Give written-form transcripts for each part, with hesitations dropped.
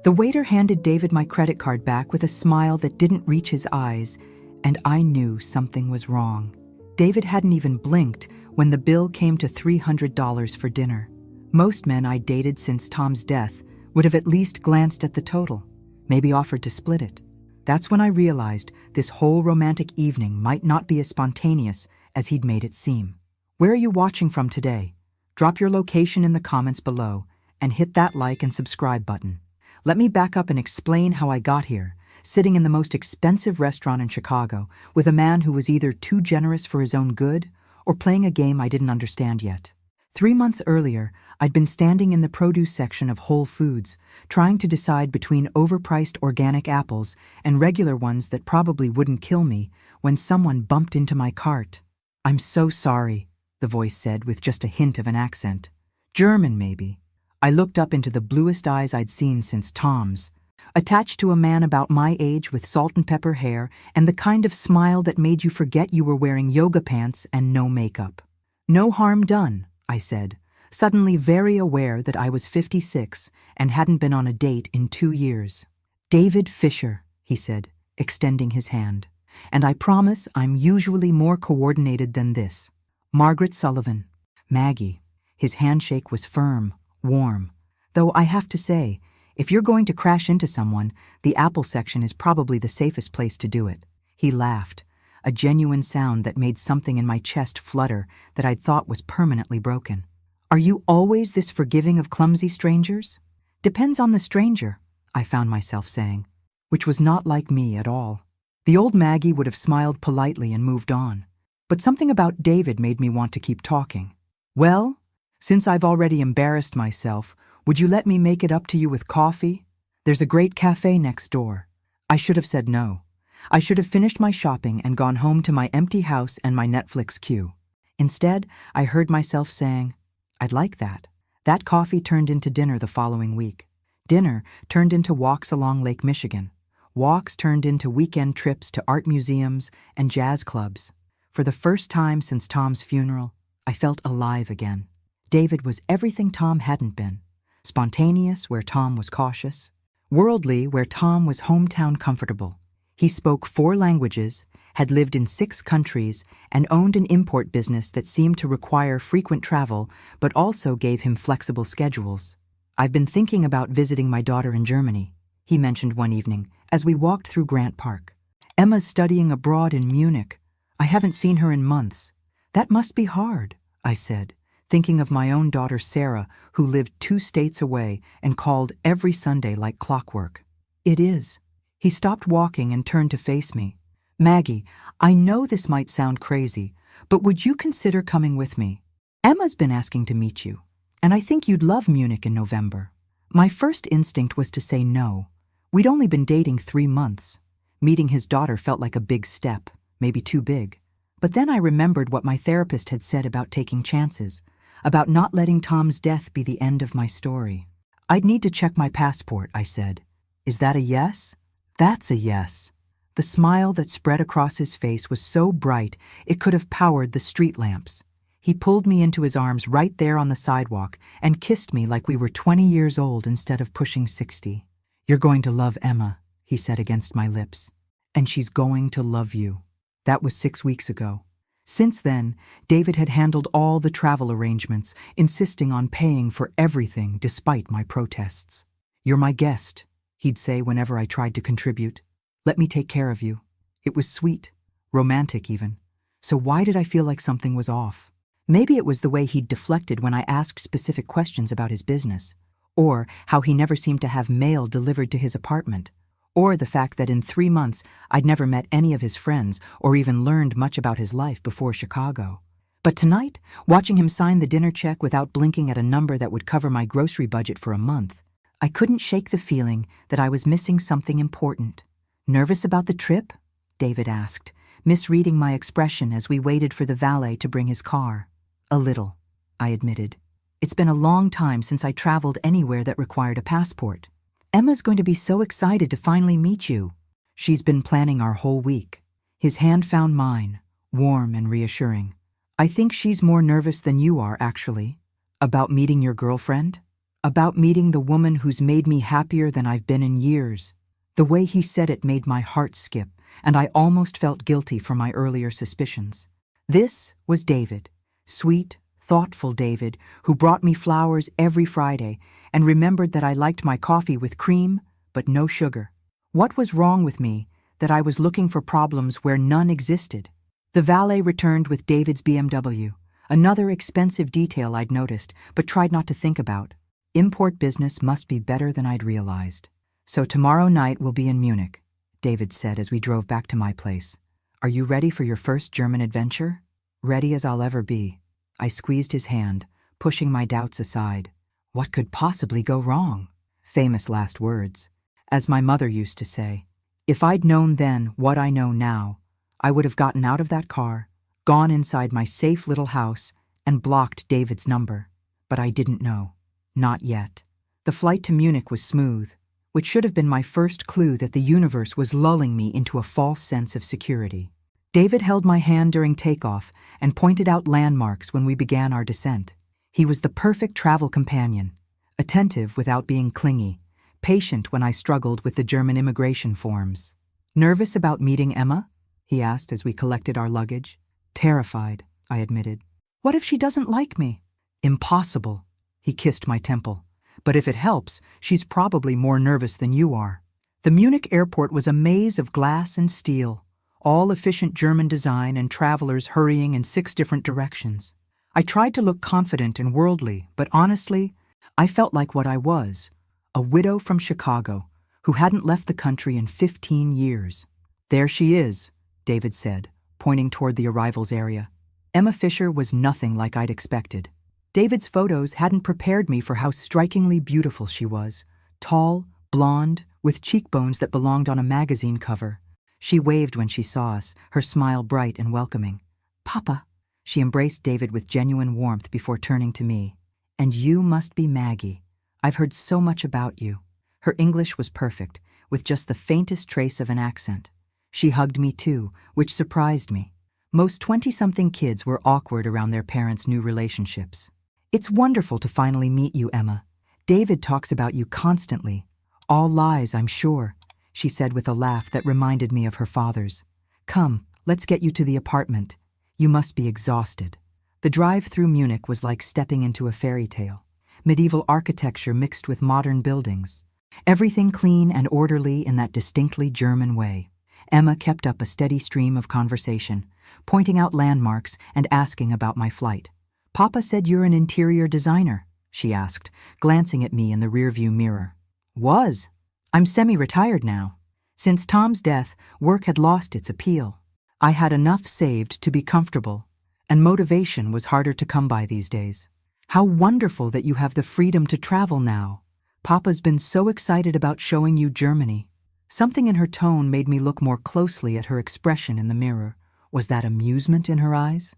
The waiter handed David my credit card back with a smile that didn't reach his eyes, and I knew something was wrong. David hadn't even blinked when the bill came to $300 for dinner. Most men I dated since Tom's death would have at least glanced at the total, maybe offered to split it. That's when I realized this whole romantic evening might not be as spontaneous as he'd made it seem. Where are you watching from today? Drop your location in the comments below and hit that like and subscribe button. Let me back up and explain how I got here, sitting in the most expensive restaurant in Chicago with a man who was either too generous for his own good or playing a game I didn't understand yet. 3 months earlier, I'd been standing in the produce section of Whole Foods, trying to decide between overpriced organic apples and regular ones that probably wouldn't kill me, when someone bumped into my cart. "I'm so sorry," the voice said with just a hint of an accent. German, maybe. I looked up into the bluest eyes I'd seen since Tom's, attached to a man about my age with salt and pepper hair and the kind of smile that made you forget you were wearing yoga pants and no makeup. "No harm done," I said, suddenly very aware that I was 56 and hadn't been on a date in 2 years. "David Fisher," he said, extending his hand. "And I promise I'm usually more coordinated than this. Margaret Sullivan." Maggie. His handshake was firm, warm. Though I have to say, if you're going to crash into someone, the apple section is probably the safest place to do it. He laughed, a genuine sound that made something in my chest flutter that I'd thought was permanently broken. "Are you always this forgiving of clumsy strangers?" "Depends on the stranger," I found myself saying, which was not like me at all. The old Maggie would have smiled politely and moved on, but something about David made me want to keep talking. "Well, since I've already embarrassed myself, would you let me make it up to you with coffee? There's a great cafe next door." I should have said no. I should have finished my shopping and gone home to my empty house and my Netflix queue. Instead, I heard myself saying, "I'd like that." That coffee turned into dinner the following week. Dinner turned into walks along Lake Michigan. Walks turned into weekend trips to art museums and jazz clubs. For the first time since Tom's funeral, I felt alive again. David was everything Tom hadn't been. Spontaneous where Tom was cautious. Worldly where Tom was hometown comfortable. He spoke 4 languages, had lived in 6 countries, and owned an import business that seemed to require frequent travel but also gave him flexible schedules. "I've been thinking about visiting my daughter in Germany," he mentioned one evening as we walked through Grant Park. "Emma's studying abroad in Munich. I haven't seen her in months." "That must be hard," I said, thinking of my own daughter Sarah, who lived 2 states away and called every Sunday like clockwork. "It is." He stopped walking and turned to face me. "Maggie, I know this might sound crazy, but would you consider coming with me? Emma's been asking to meet you, and I think you'd love Munich in November." My first instinct was to say no. We'd only been dating 3 months. Meeting his daughter felt like a big step, maybe too big. But then I remembered what my therapist had said about taking chances, about not letting Tom's death be the end of my story. "I'd need to check my passport," I said. "Is that a yes?" "That's a yes." The smile that spread across his face was so bright it could have powered the street lamps. He pulled me into his arms right there on the sidewalk and kissed me like we were 20 years old instead of pushing 60. "You're going to love Emma," he said against my lips. "And she's going to love you." That was 6 weeks ago. Since then, David had handled all the travel arrangements, insisting on paying for everything despite my protests. "You're my guest," he'd say whenever I tried to contribute. "Let me take care of you." It was sweet, romantic even. So why did I feel like something was off? Maybe it was the way he'd deflected when I asked specific questions about his business, or how he never seemed to have mail delivered to his apartment, or the fact that in 3 months I'd never met any of his friends or even learned much about his life before Chicago. But tonight, watching him sign the dinner check without blinking at a number that would cover my grocery budget for a month, I couldn't shake the feeling that I was missing something important. "Nervous about the trip?" David asked, misreading my expression as we waited for the valet to bring his car. "A little," I admitted. "It's been a long time since I traveled anywhere that required a passport. Emma's going to be so excited to finally meet you." "She's been planning our whole week." His hand found mine, warm and reassuring. "I think she's more nervous than you are, actually." "About meeting your girlfriend?" About meeting the woman who's made me happier than I've been in years. The way he said it made my heart skip, and I almost felt guilty for my earlier suspicions. This was David, sweet, thoughtful David, who brought me flowers every Friday and remembered that I liked my coffee with cream, but no sugar. What was wrong with me that I was looking for problems where none existed? The valet returned with David's BMW, another expensive detail I'd noticed but tried not to think about. Import business must be better than I'd realized. So tomorrow night we'll be in Munich, David said as we drove back to my place. Are you ready for your first German adventure? Ready as I'll ever be. I squeezed his hand, pushing my doubts aside. What could possibly go wrong? Famous last words. As my mother used to say, if I'd known then what I know now, I would have gotten out of that car, gone inside my safe little house, and blocked David's number. But I didn't know. Not yet. The flight to Munich was smooth, which should have been my first clue that the universe was lulling me into a false sense of security. David held my hand during takeoff and pointed out landmarks when we began our descent. He was the perfect travel companion, attentive without being clingy, patient when I struggled with the German immigration forms. Nervous about meeting Emma? He asked as we collected our luggage. Terrified, I admitted. What if she doesn't like me? Impossible. He kissed my temple. But if it helps, she's probably more nervous than you are. The Munich airport was a maze of glass and steel, all efficient German design and travelers hurrying in 6 different directions. I tried to look confident and worldly, but honestly, I felt like what I was, a widow from Chicago who hadn't left the country in 15 years. There she is, David said, pointing toward the arrivals area. Emma Fisher was nothing like I'd expected. David's photos hadn't prepared me for how strikingly beautiful she was. Tall, blonde, with cheekbones that belonged on a magazine cover. She waved when she saw us, her smile bright and welcoming. Papa. She embraced David with genuine warmth before turning to me. And you must be Maggie. I've heard so much about you. Her English was perfect, with just the faintest trace of an accent. She hugged me too, which surprised me. Most 20-something kids were awkward around their parents' new relationships. It's wonderful to finally meet you, Emma. David talks about you constantly. All lies, I'm sure, she said with a laugh that reminded me of her father's. Come, let's get you to the apartment. You must be exhausted. The drive through Munich was like stepping into a fairy tale. Medieval architecture mixed with modern buildings. Everything clean and orderly in that distinctly German way. Emma kept up a steady stream of conversation, pointing out landmarks and asking about my flight. Papa said you're an interior designer, she asked, glancing at me in the rearview mirror. Was. I'm semi-retired now. Since Tom's death, work had lost its appeal. I had enough saved to be comfortable, and motivation was harder to come by these days. How wonderful that you have the freedom to travel now. Papa's been so excited about showing you Germany. Something in her tone made me look more closely at her expression in the mirror. Was that amusement in her eyes?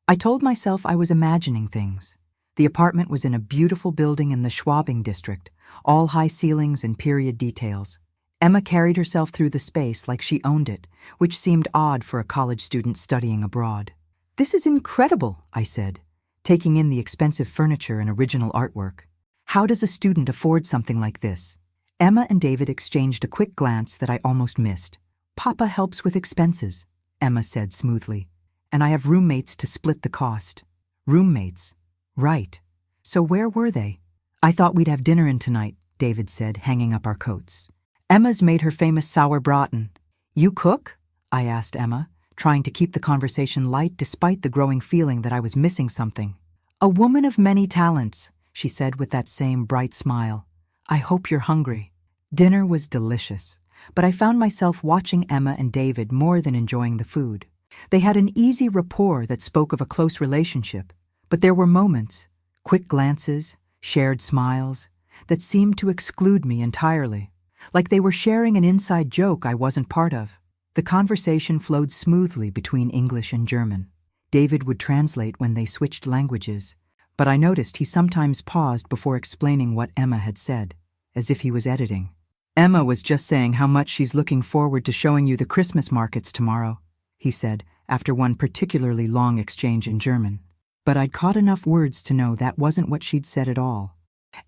I told myself I was imagining things. The apartment was in a beautiful building in the Schwabing district, all high ceilings and period details. Emma carried herself through the space like she owned it, which seemed odd for a college student studying abroad. This is incredible, I said, taking in the expensive furniture and original artwork. How does a student afford something like this? Emma and David exchanged a quick glance that I almost missed. Papa helps with expenses, Emma said smoothly. And I have roommates to split the cost. Roommates? Right. So where were they? I thought we'd have dinner in tonight, David said, hanging up our coats. Emma's made her famous sauerbraten. You cook? I asked Emma, trying to keep the conversation light despite the growing feeling that I was missing something. A woman of many talents, she said with that same bright smile. I hope you're hungry. Dinner was delicious, but I found myself watching Emma and David more than enjoying the food. They had an easy rapport that spoke of a close relationship, but there were moments, quick glances, shared smiles, that seemed to exclude me entirely, like they were sharing an inside joke I wasn't part of. The conversation flowed smoothly between English and German. David would translate when they switched languages, but I noticed he sometimes paused before explaining what Emma had said, as if he was editing. Emma was just saying how much she's looking forward to showing you the Christmas markets tomorrow, he said, after one particularly long exchange in German. But I'd caught enough words to know that wasn't what she'd said at all.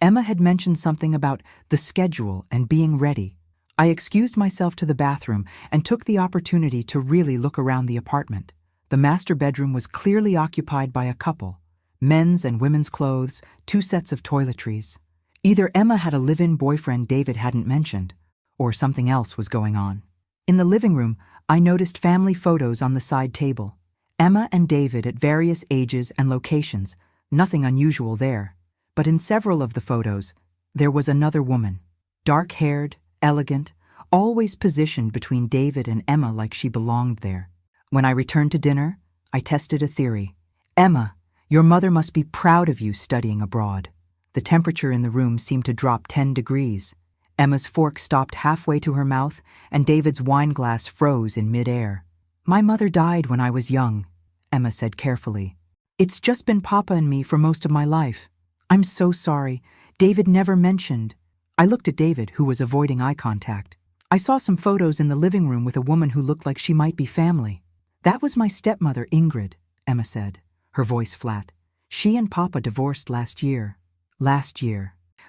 Emma had mentioned something about the schedule and being ready. I excused myself to the bathroom and took the opportunity to really look around the apartment. The master bedroom was clearly occupied by a couple. Men's and women's clothes, 2 sets of toiletries. Either Emma had a live-in boyfriend David hadn't mentioned, or something else was going on. In the living room, I noticed family photos on the side table. Emma and David at various ages and locations, nothing unusual there. But in several of the photos, there was another woman. Dark-haired, elegant, always positioned between David and Emma like she belonged there. When I returned to dinner, I tested a theory. Emma, your mother must be proud of you studying abroad. The temperature in the room seemed to drop 10 degrees. Emma's fork stopped halfway to her mouth, and David's wine glass froze in mid-air. My mother died when I was young, Emma said carefully. It's just been Papa and me for most of my life. I'm so sorry. David never mentioned. I looked at David, who was avoiding eye contact. I saw some photos in the living room with a woman who looked like she might be family. That was my stepmother, Ingrid, Emma said, her voice flat. She and Papa divorced last year.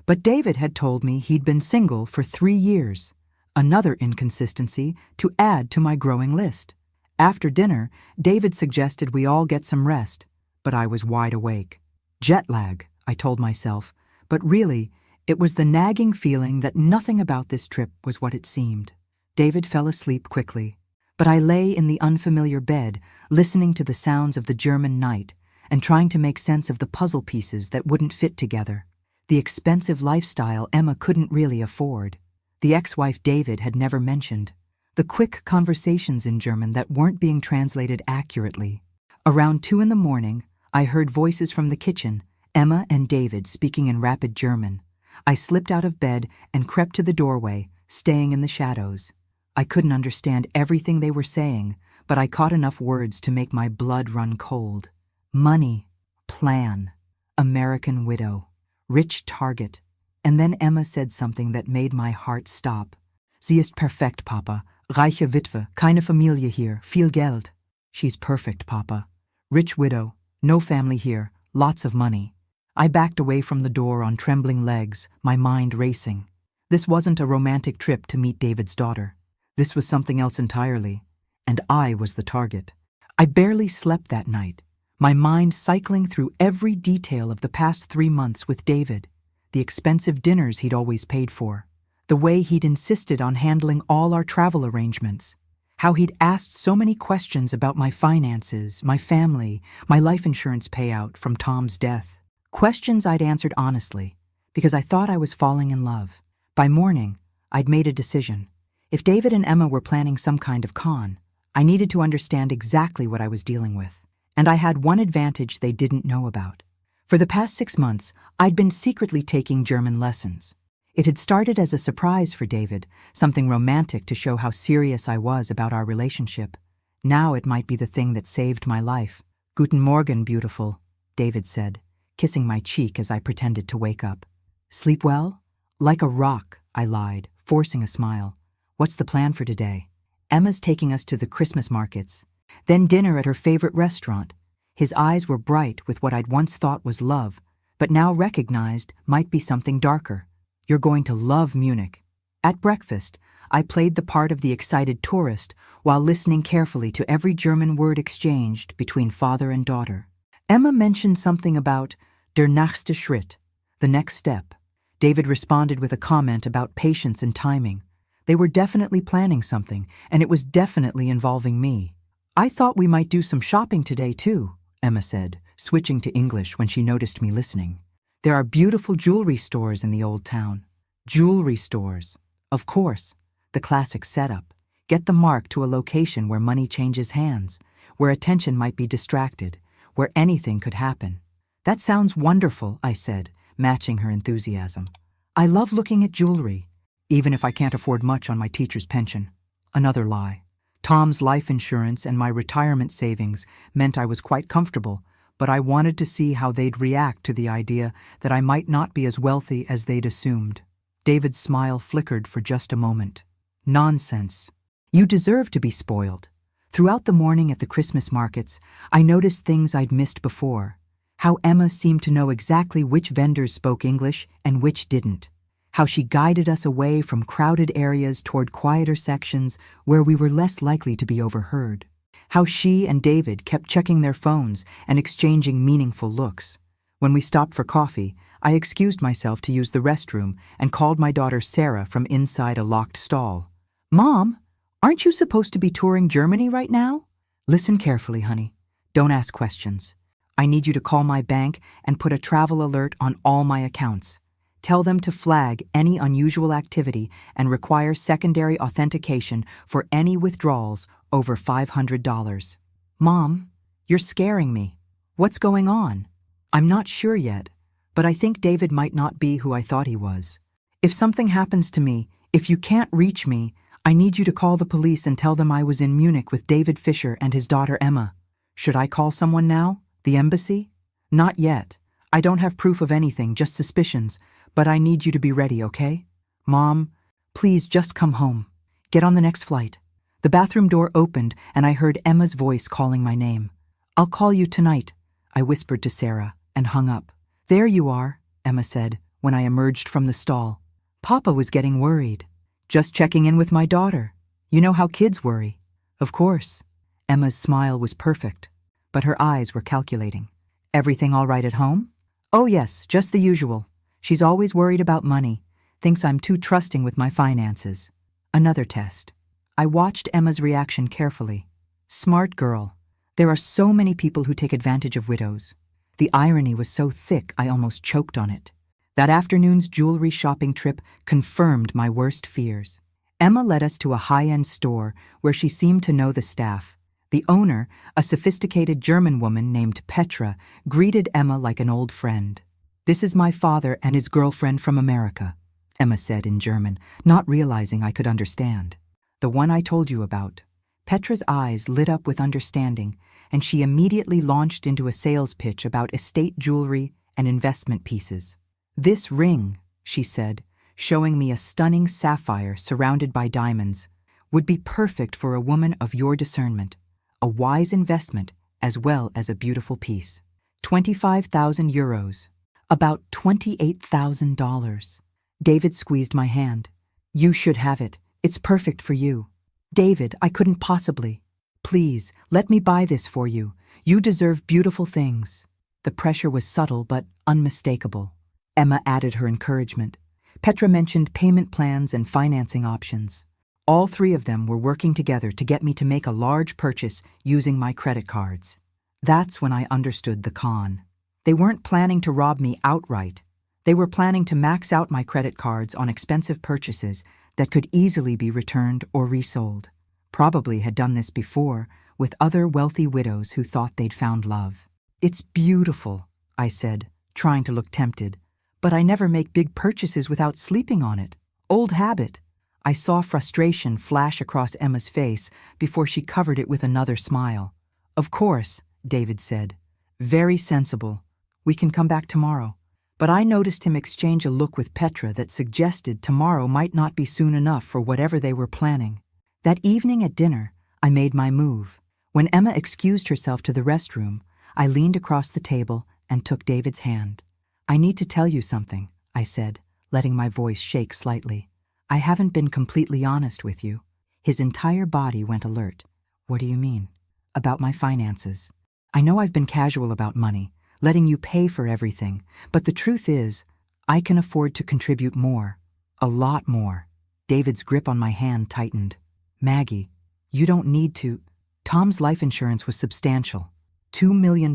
But David had told me he'd been single for 3 years. Another inconsistency to add to my growing list. After dinner, David suggested we all get some rest, but I was wide awake. Jet lag, I told myself, but really, it was the nagging feeling that nothing about this trip was what it seemed. David fell asleep quickly, but I lay in the unfamiliar bed, listening to the sounds of the German night and trying to make sense of the puzzle pieces that wouldn't fit together. The expensive lifestyle Emma couldn't really afford. The ex-wife David had never mentioned. The quick conversations in German that weren't being translated accurately. Around 2 in the morning, I heard voices from the kitchen, Emma and David speaking in rapid German. I slipped out of bed and crept to the doorway, staying in the shadows. I couldn't understand everything they were saying, but I caught enough words to make my blood run cold. Money, plan, American widow, rich target. And then Emma said something that made my heart stop. Sie ist perfekt, Papa. Reiche Witwe, keine Familie hier, viel Geld. She's perfect, Papa. Rich widow, no family here, lots of money. I backed away from the door on trembling legs, my mind racing. This wasn't a romantic trip to meet David's daughter. This was something else entirely, and I was the target. I barely slept that night, my mind cycling through every detail of the past 3 months with David, the expensive dinners he'd always paid for, the way he'd insisted on handling all our travel arrangements, how he'd asked so many questions about my finances, my family, my life insurance payout from Tom's death. Questions I'd answered honestly, because I thought I was falling in love. By morning, I'd made a decision. If David and Emma were planning some kind of con, I needed to understand exactly what I was dealing with. And I had one advantage they didn't know about. For the past 6 months, I'd been secretly taking German lessons. It had started as a surprise for David, something romantic to show how serious I was about our relationship. Now it might be the thing that saved my life. Guten Morgen, beautiful, David said, kissing my cheek as I pretended to wake up. Sleep well? Like a rock, I lied, forcing a smile. What's the plan for today? Emma's taking us to the Christmas markets, then dinner at her favorite restaurant. His eyes were bright with what I'd once thought was love, but now recognized might be something darker. You're going to love Munich. At breakfast, I played the part of the excited tourist while listening carefully to every German word exchanged between father and daughter. Emma mentioned something about der nächste Schritt, the next step. David responded with a comment about patience and timing. They were definitely planning something, and it was definitely involving me. I thought we might do some shopping today too, Emma said, switching to English when she noticed me listening. There are beautiful jewelry stores in the old town. Jewelry stores. Of course. The classic setup. Get the mark to a location where money changes hands, where attention might be distracted, where anything could happen. That sounds wonderful, I said, matching her enthusiasm. I love looking at jewelry, even if I can't afford much on my teacher's pension. Another lie. Tom's life insurance and my retirement savings meant I was quite comfortable, but I wanted to see how they'd react to the idea that I might not be as wealthy as they'd assumed. David's smile flickered for just a moment. Nonsense. You deserve to be spoiled. Throughout the morning at the Christmas markets, I noticed things I'd missed before. How Emma seemed to know exactly which vendors spoke English and which didn't. How she guided us away from crowded areas toward quieter sections where we were less likely to be overheard. How she and David kept checking their phones and exchanging meaningful looks. When we stopped for coffee, I excused myself to use the restroom and called my daughter Sarah from inside a locked stall. "Mom, aren't you supposed to be touring Germany right now?" "Listen carefully, honey. Don't ask questions. I need you to call my bank and put a travel alert on all my accounts. Tell them to flag any unusual activity and require secondary authentication for any withdrawals over $500. "Mom, you're scaring me. What's going on?" "I'm not sure yet, but I think David might not be who I thought he was. If something happens to me, if you can't reach me, I need you to call the police and tell them I was in Munich with David Fisher and his daughter Emma." "Should I call someone now? The embassy?" "Not yet. I don't have proof of anything, just suspicions, but I need you to be ready, okay?" "Mom, please just come home. Get on the next flight." The bathroom door opened and I heard Emma's voice calling my name. "I'll call you tonight," I whispered to Sarah and hung up. "There you are," Emma said when I emerged from the stall. Papa was getting worried. "Just checking in with my daughter. You know how kids worry." "Of course." Emma's smile was perfect, but her eyes were calculating. "Everything all right at home?" "Oh yes, just the usual. She's always worried about money, thinks I'm too trusting with my finances." Another test. I watched Emma's reaction carefully. Smart girl. There are so many people who take advantage of widows. The irony was so thick I almost choked on it. That afternoon's jewelry shopping trip confirmed my worst fears. Emma led us to a high-end store where she seemed to know the staff. The owner, a sophisticated German woman named Petra, greeted Emma like an old friend. "This is my father and his girlfriend from America," Emma said in German, not realizing I could understand. "The one I told you about." Petra's eyes lit up with understanding, and she immediately launched into a sales pitch about estate jewelry and investment pieces. "This ring," she said, showing me a stunning sapphire surrounded by diamonds, "would be perfect for a woman of your discernment. A wise investment as well as a beautiful piece. 25,000 euros. About $28,000. David squeezed my hand. "You should have it. It's perfect for you." "David, I couldn't possibly. Please, let me buy this for you. You deserve beautiful things." The pressure was subtle but unmistakable. Emma added her encouragement. Petra mentioned payment plans and financing options. All three of them were working together to get me to make a large purchase using my credit cards. That's when I understood the con. They weren't planning to rob me outright. They were planning to max out my credit cards on expensive purchases that could easily be returned or resold. Probably had done this before with other wealthy widows who thought they'd found love. "It's beautiful," I said, trying to look tempted. "But I never make big purchases without sleeping on it. Old habit." I saw frustration flash across Emma's face before she covered it with another smile. "Of course," David said. "Very sensible. We can come back tomorrow." But I noticed him exchange a look with Petra that suggested tomorrow might not be soon enough for whatever they were planning. That evening at dinner, I made my move. When Emma excused herself to the restroom, I leaned across the table and took David's hand. "I need to tell you something," I said, letting my voice shake slightly. "I haven't been completely honest with you." His entire body went alert. "What do you mean?" "About my finances. I know I've been casual about money, letting you pay for everything, but the truth is, I can afford to contribute more. A lot more." David's grip on my hand tightened. "Maggie, you don't need to." Tom's life insurance was substantial. $2 million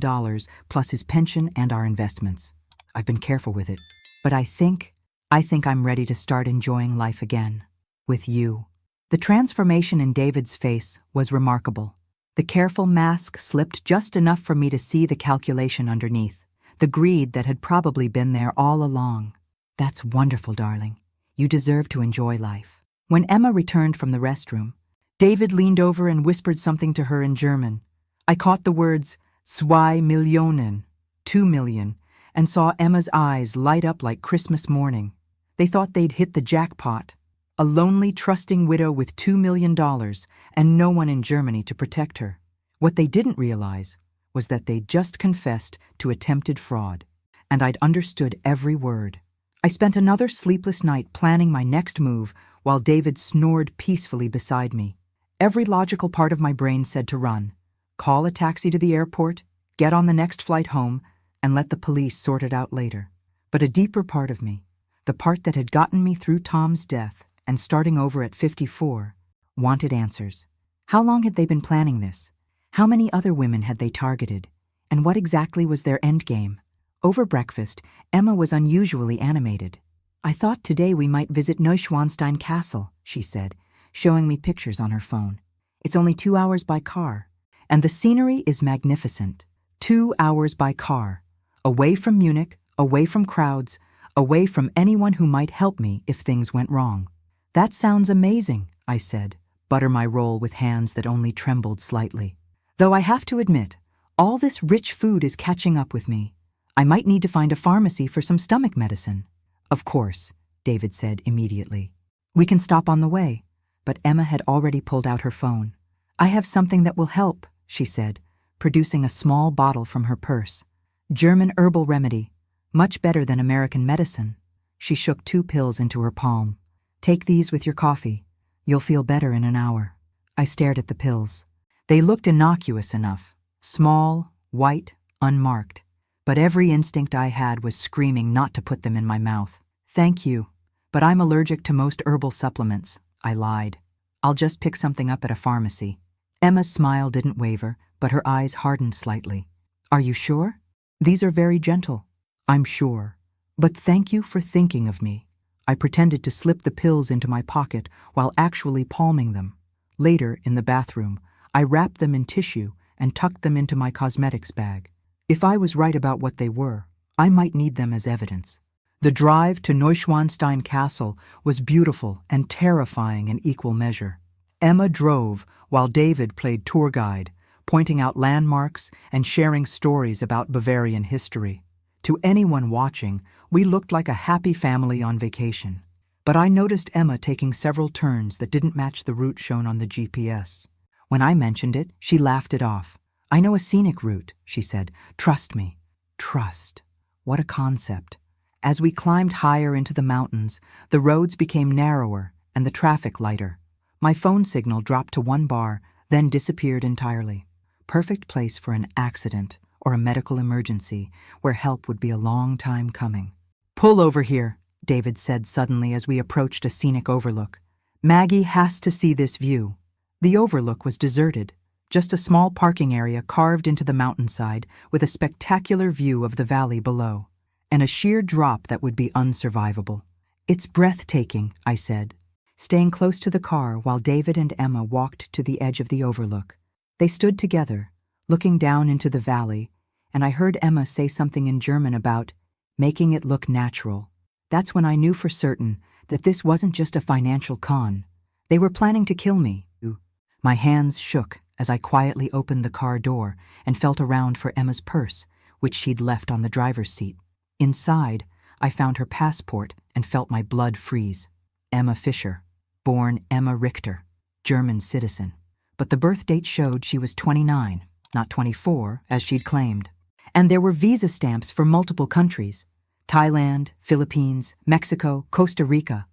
plus his pension and our investments. I've been careful with it, but I think I'm ready to start enjoying life again. With you. The transformation in David's face was remarkable. The careful mask slipped just enough for me to see the calculation underneath, the greed that had probably been there all along. "That's wonderful, darling. You deserve to enjoy life." When Emma returned from the restroom, David leaned over and whispered something to her in German. I caught the words, 2 Millionen, 2 million, and saw Emma's eyes light up like Christmas morning. They thought they'd hit the jackpot. A lonely, trusting widow with $2 million and no one in Germany to protect her. What they didn't realize was that they'd just confessed to attempted fraud, and I'd understood every word. I spent another sleepless night planning my next move while David snored peacefully beside me. Every logical part of my brain said to run, call a taxi to the airport, get on the next flight home, and let the police sort it out later. But a deeper part of me, the part that had gotten me through Tom's death and starting over at 54, wanted answers. How long had they been planning this? How many other women had they targeted? And what exactly was their endgame? Over breakfast, Emma was unusually animated. I thought today we might visit Neuschwanstein Castle, she said, showing me pictures on her phone. It's only 2 hours by car, and the scenery is magnificent. 2 hours by car, away from Munich, away from crowds, away from anyone who might help me if things went wrong. That sounds amazing, I said, butter my roll with hands that only trembled slightly. Though I have to admit, all this rich food is catching up with me. I might need to find a pharmacy for some stomach medicine. Of course, David said immediately. We can stop on the way. But Emma had already pulled out her phone. I have something that will help, she said, producing a small bottle from her purse. German herbal remedy, much better than American medicine. She shook 2 pills into her palm. Take these with your coffee. You'll feel better in an hour. I stared at the pills. They looked innocuous enough, small, white, unmarked. But every instinct I had was screaming not to put them in my mouth. Thank you, but I'm allergic to most herbal supplements, I lied. I'll just pick something up at a pharmacy. Emma's smile didn't waver, but her eyes hardened slightly. Are you sure? These are very gentle. I'm sure. But thank you for thinking of me. I pretended to slip the pills into my pocket while actually palming them. Later, in the bathroom, I wrapped them in tissue and tucked them into my cosmetics bag. If I was right about what they were, I might need them as evidence. The drive to Neuschwanstein Castle was beautiful and terrifying in equal measure. Emma drove while David played tour guide, pointing out landmarks and sharing stories about Bavarian history. To anyone watching, we looked like a happy family on vacation. But I noticed Emma taking several turns that didn't match the route shown on the GPS. When I mentioned it, she laughed it off. I know a scenic route, she said. Trust me. Trust. What a concept. As we climbed higher into the mountains, the roads became narrower and the traffic lighter. My phone signal dropped to 1 bar, then disappeared entirely. Perfect place for an accident or a medical emergency where help would be a long time coming. Pull over here, David said suddenly as we approached a scenic overlook. Maggie has to see this view. The overlook was deserted, just a small parking area carved into the mountainside with a spectacular view of the valley below, and a sheer drop that would be unsurvivable. It's breathtaking, I said, staying close to the car while David and Emma walked to the edge of the overlook. They stood together, looking down into the valley, and I heard Emma say something in German about making it look natural. That's when I knew for certain that this wasn't just a financial con. They were planning to kill me. My hands shook as I quietly opened the car door and felt around for Emma's purse, which she'd left on the driver's seat. Inside, I found her passport and felt my blood freeze. Emma Fischer, born Emma Richter, German citizen. But the birth date showed she was 29, not 24, as she'd claimed. And there were visa stamps for multiple countries: Thailand, Philippines, Mexico, Costa Rica,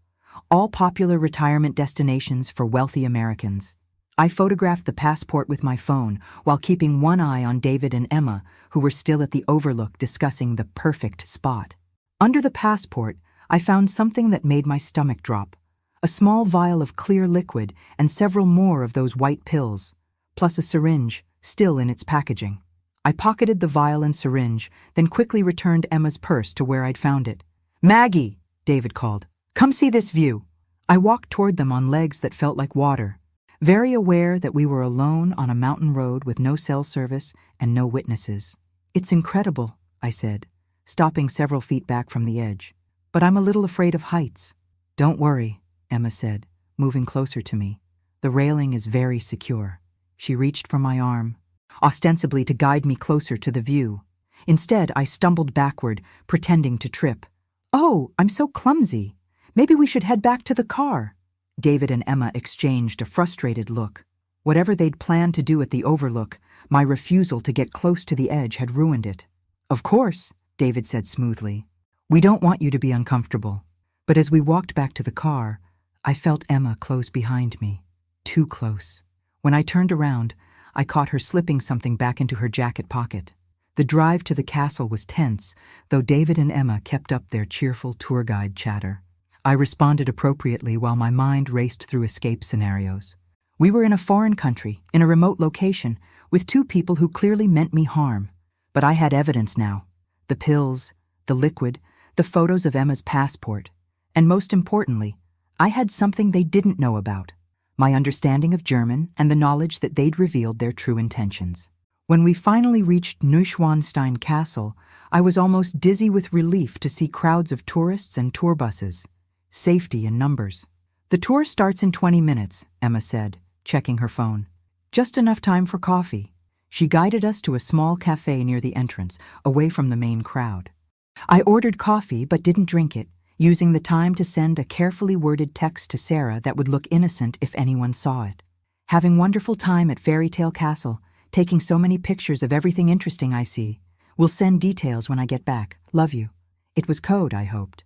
all popular retirement destinations for wealthy Americans. I photographed the passport with my phone while keeping one eye on David and Emma, who were still at the overlook discussing the perfect spot. Under the passport, I found something that made my stomach drop: a small vial of clear liquid and several more of those white pills, plus a syringe, still in its packaging. I pocketed the vial and syringe, then quickly returned Emma's purse to where I'd found it. "Maggie," David called, "come see this view." I walked toward them on legs that felt like water, very aware that we were alone on a mountain road with no cell service and no witnesses. "It's incredible," I said, stopping several feet back from the edge. "But I'm a little afraid of heights." "Don't worry," Emma said, moving closer to me. "The railing is very secure." She reached for my arm, ostensibly to guide me closer to the view. Instead, I stumbled backward, pretending to trip. "Oh, I'm so clumsy. Maybe we should head back to the car." David and Emma exchanged a frustrated look. Whatever they'd planned to do at the overlook My refusal to get close to the edge had ruined it. "Of course," David said smoothly. "We don't want you to be uncomfortable." But as we walked back to the car, I felt Emma close behind me. Too close. When I turned around, I caught her slipping something back into her jacket pocket. The drive to the castle was tense, though David and Emma kept up their cheerful tour guide chatter. I responded appropriately while my mind raced through escape scenarios. We were in a foreign country, in a remote location, with two people who clearly meant me harm. But I had evidence now. The pills, the liquid, the photos of Emma's passport. And most importantly, I had something they didn't know about. My understanding of German and the knowledge that they'd revealed their true intentions. When we finally reached Neuschwanstein Castle, I was almost dizzy with relief to see crowds of tourists and tour buses. Safety in numbers. "The tour starts in 20 minutes, Emma said, checking her phone. "Just enough time for coffee." She guided us to a small cafe near the entrance, away from the main crowd. I ordered coffee but didn't drink it, using the time to send a carefully worded text to Sarah that would look innocent if anyone saw it. "Having wonderful time at Fairy Tale Castle, taking so many pictures of everything interesting I see. Will send details when I get back. Love you." It was code, I hoped.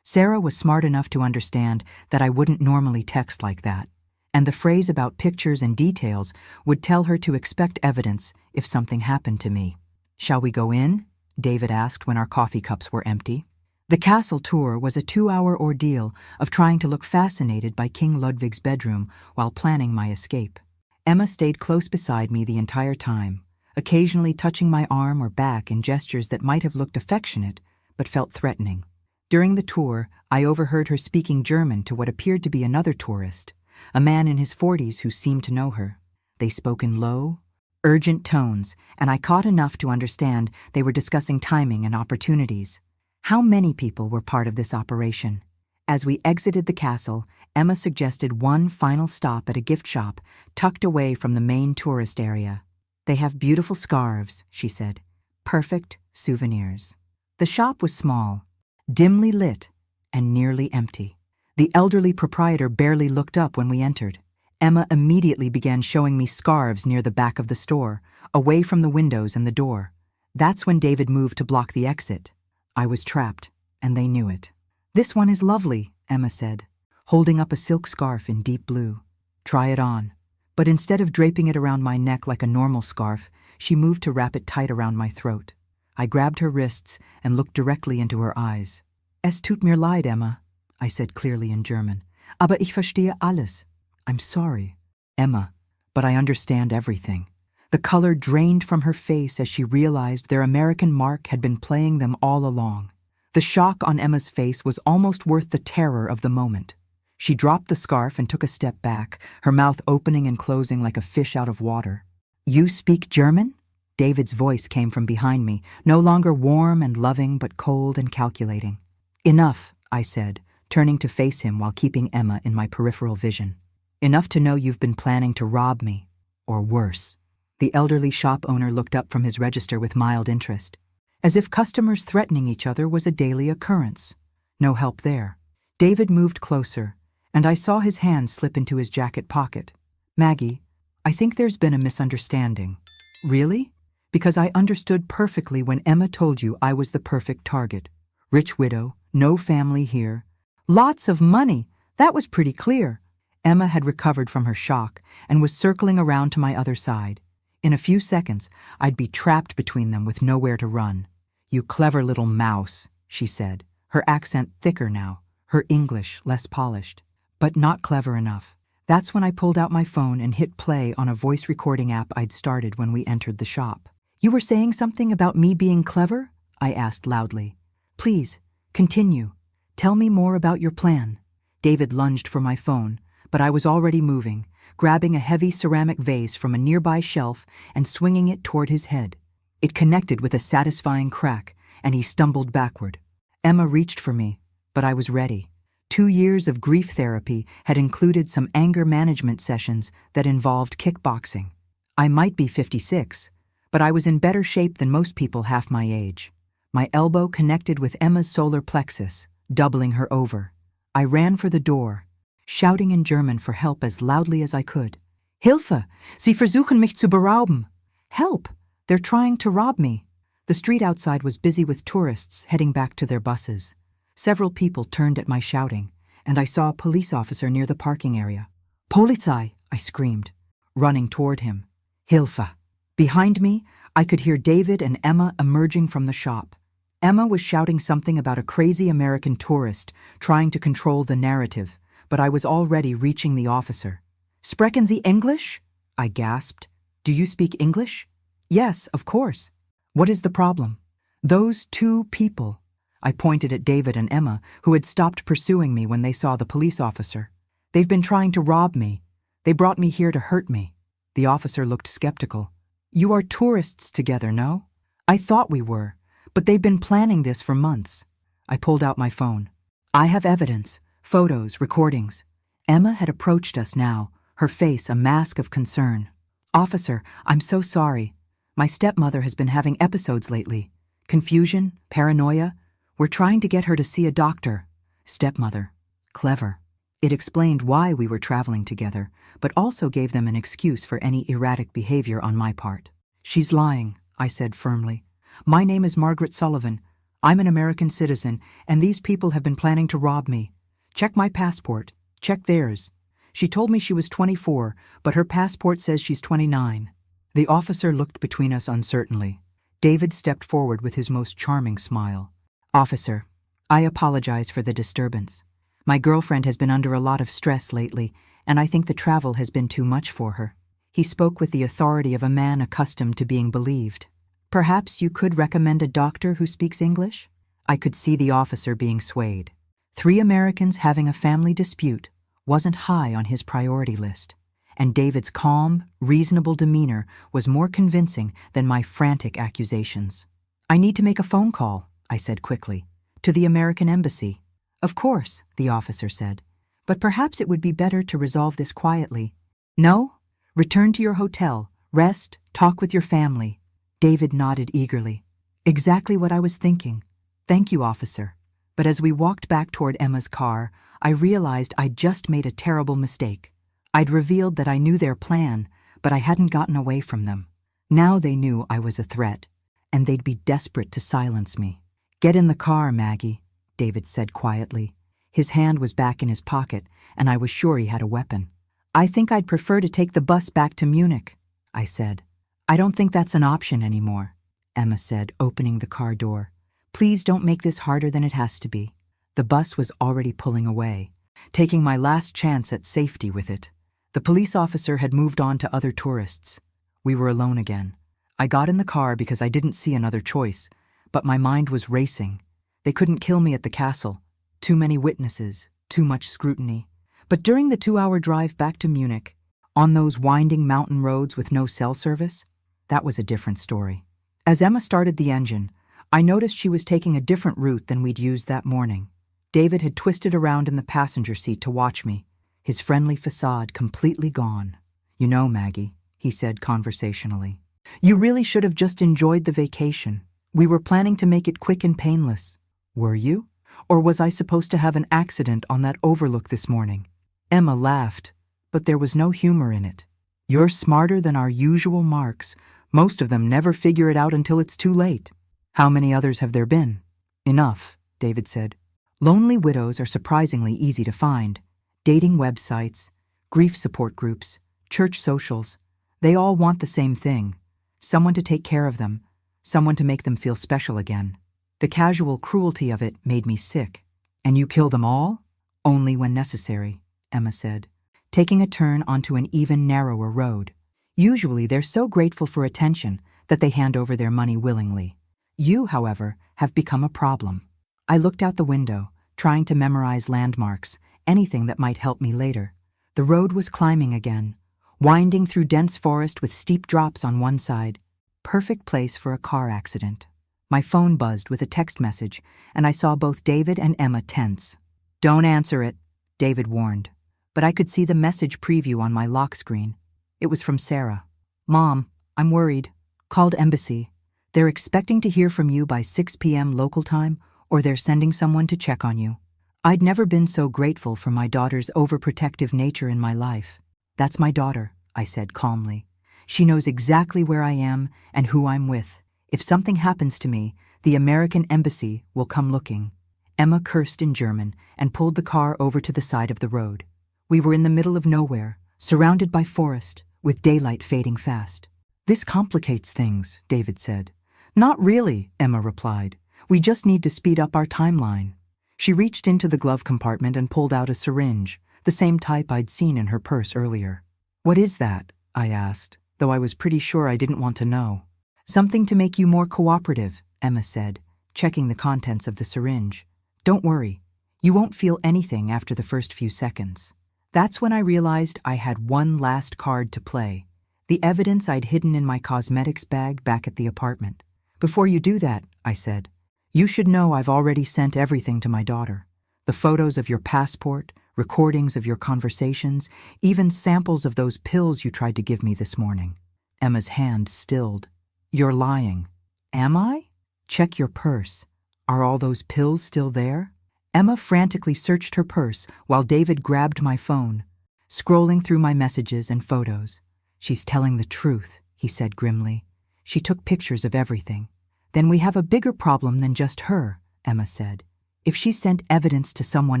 Sarah was smart enough to understand that I wouldn't normally text like that, and the phrase about pictures and details would tell her to expect evidence if something happened to me. "Shall we go in?" David asked when our coffee cups were empty. The castle tour was a 2-hour ordeal of trying to look fascinated by King Ludwig's bedroom while planning my escape. Emma stayed close beside me the entire time, occasionally touching my arm or back in gestures that might have looked affectionate but felt threatening. During the tour, I overheard her speaking German to what appeared to be another tourist, a man in his 40s who seemed to know her. They spoke in low, urgent tones, and I caught enough to understand they were discussing timing and opportunities. How many people were part of this operation? As we exited the castle, Emma suggested one final stop at a gift shop tucked away from the main tourist area. "They have beautiful scarves," she said. "Perfect souvenirs." The shop was small, dimly lit, and nearly empty. The elderly proprietor barely looked up when we entered. Emma immediately began showing me scarves near the back of the store, away from the windows and the door. That's when David moved to block the exit. I was trapped, and they knew it. "This one is lovely," Emma said, holding up a silk scarf in deep blue. "Try it on." But instead of draping it around my neck like a normal scarf, she moved to wrap it tight around my throat. I grabbed her wrists and looked directly into her eyes. "Es tut mir leid, Emma," I said clearly in German. "Aber ich verstehe alles." "I'm sorry, Emma, but I understand everything." The color drained from her face as she realized their American mark had been playing them all along. The shock on Emma's face was almost worth the terror of the moment. She dropped the scarf and took a step back, her mouth opening and closing like a fish out of water. "You speak German?" David's voice came from behind me, no longer warm and loving but cold and calculating. "Enough," I said, turning to face him while keeping Emma in my peripheral vision. "Enough to know you've been planning to rob me, or worse." The elderly shop owner looked up from his register with mild interest, as if customers threatening each other was a daily occurrence. No help there. David moved closer, and I saw his hand slip into his jacket pocket. "Maggie, I think there's been a misunderstanding." "Really?" "Because I understood perfectly when Emma told you I was the perfect target. Rich widow, no family here. Lots of money. That was pretty clear." Emma had recovered from her shock and was circling around to my other side. In a few seconds, I'd be trapped between them with nowhere to run. "You clever little mouse," she said, her accent thicker now, her English less polished. But not clever enough. That's when I pulled out my phone and hit play on a voice recording app I'd started when we entered the shop. "You were saying something about me being clever?" I asked loudly. "Please, continue. Tell me more about your plan." David lunged for my phone, but I was already moving, grabbing a heavy ceramic vase from a nearby shelf and swinging it toward his head. It connected with a satisfying crack, and he stumbled backward. Emma reached for me, but I was ready. 2 years of grief therapy had included some anger management sessions that involved kickboxing. I might be 56, but I was in better shape than most people half my age. My elbow connected with Emma's solar plexus, doubling her over. I ran for the door, shouting in German for help as loudly as I could. Hilfe! Sie versuchen mich zu berauben! Help! They're trying to rob me! The street outside was busy with tourists heading back to their buses. Several people turned at my shouting, and I saw a police officer near the parking area. Polizei! I screamed, running toward him. Hilfe! Behind me, I could hear David and Emma emerging from the shop. Emma was shouting something about a crazy American tourist trying to control the narrative, but I was already reaching the officer. Sprechen Sie English? I gasped. Do you speak English? Yes, of course. What is the problem? Those two people. I pointed at David and Emma, who had stopped pursuing me when they saw the police officer. They've been trying to rob me. They brought me here to hurt me. The officer looked skeptical. You are tourists together, no? I thought we were, but they've been planning this for months. I pulled out my phone. I have evidence, photos, recordings. Emma had approached us now, her face a mask of concern. Officer, I'm so sorry. My stepmother has been having episodes lately. Confusion, paranoia. We're trying to get her to see a doctor. Stepmother. Clever. It explained why we were traveling together, but also gave them an excuse for any erratic behavior on my part. She's lying, I said firmly. My name is Margaret Sullivan. I'm an American citizen, and these people have been planning to rob me. Check my passport. Check theirs. She told me she was 24, but her passport says she's 29. The officer looked between us uncertainly. David stepped forward with his most charming smile. Officer, I apologize for the disturbance. My girlfriend has been under a lot of stress lately, and I think the travel has been too much for her. He spoke with the authority of a man accustomed to being believed. Perhaps you could recommend a doctor who speaks English? I could see the officer being swayed. 3 Americans having a family dispute wasn't high on his priority list, and David's calm, reasonable demeanor was more convincing than my frantic accusations. I need to make a phone call, I said quickly, to the American embassy. Of course, the officer said, but perhaps it would be better to resolve this quietly. No? Return to your hotel, rest, talk with your family. David nodded eagerly. Exactly what I was thinking. Thank you, officer. But as we walked back toward Emma's car, I realized I'd just made a terrible mistake. I'd revealed that I knew their plan, but I hadn't gotten away from them. Now they knew I was a threat, and they'd be desperate to silence me. Get in the car, Maggie, David said quietly. His hand was back in his pocket, and I was sure he had a weapon. I think I'd prefer to take the bus back to Munich, I said. I don't think that's an option anymore, Emma said, opening the car door. Please don't make this harder than it has to be. The bus was already pulling away, taking my last chance at safety with it. The police officer had moved on to other tourists. We were alone again. I got in the car because I didn't see another choice, but my mind was racing. They couldn't kill me at the castle. Too many witnesses, too much scrutiny. But during the 2-hour drive back to Munich, on those winding mountain roads with no cell service, that was a different story. As Emma started the engine, I noticed she was taking a different route than we'd used that morning. David had twisted around in the passenger seat to watch me, his friendly facade completely gone. You know, Maggie, he said conversationally, you really should have just enjoyed the vacation. We were planning to make it quick and painless. Were you? Or was I supposed to have an accident on that overlook this morning? Emma laughed, but there was no humor in it. You're smarter than our usual marks. Most of them never figure it out until it's too late. How many others have there been? Enough, David said. Lonely widows are surprisingly easy to find. Dating websites, grief support groups, church socials. They all want the same thing. Someone to take care of them. Someone to make them feel special again. The casual cruelty of it made me sick. And you kill them all? Only when necessary, Emma said, taking a turn onto an even narrower road. Usually they're so grateful for attention that they hand over their money willingly. You, however, have become a problem. I looked out the window, trying to memorize landmarks, anything that might help me later. The road was climbing again, winding through dense forest with steep drops on one side. Perfect place for a car accident. My phone buzzed with a text message, and I saw both David and Emma tense. Don't answer it, David warned, but I could see the message preview on my lock screen. It was from Sarah. Mom, I'm worried. Called embassy. They're expecting to hear from you by 6 p.m. local time, or they're sending someone to check on you. I'd never been so grateful for my daughter's overprotective nature in my life. That's my daughter, I said calmly. She knows exactly where I am and who I'm with. If something happens to me, the American embassy will come looking. Emma cursed in German and pulled the car over to the side of the road. We were in the middle of nowhere, surrounded by forest, with daylight fading fast. This complicates things, David said. Not really, Emma replied. We just need to speed up our timeline. She reached into the glove compartment and pulled out a syringe, the same type I'd seen in her purse earlier. What is that? I asked, though I was pretty sure I didn't want to know. Something to make you more cooperative, Emma said, checking the contents of the syringe. Don't worry, you won't feel anything after the first few seconds. That's when I realized I had one last card to play, the evidence I'd hidden in my cosmetics bag back at the apartment. Before you do that, I said, you should know I've already sent everything to my daughter. The photos of your passport, recordings of your conversations, even samples of those pills you tried to give me this morning. Emma's hand stilled. You're lying. Am I? Check your purse. Are all those pills still there? Emma frantically searched her purse while David grabbed my phone, scrolling through my messages and photos. She's telling the truth, he said grimly. She took pictures of everything. Then we have a bigger problem than just her, Emma said. If she sent evidence to someone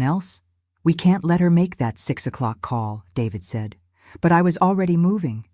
else, we can't let her make that 6 o'clock call, David said. But I was already moving,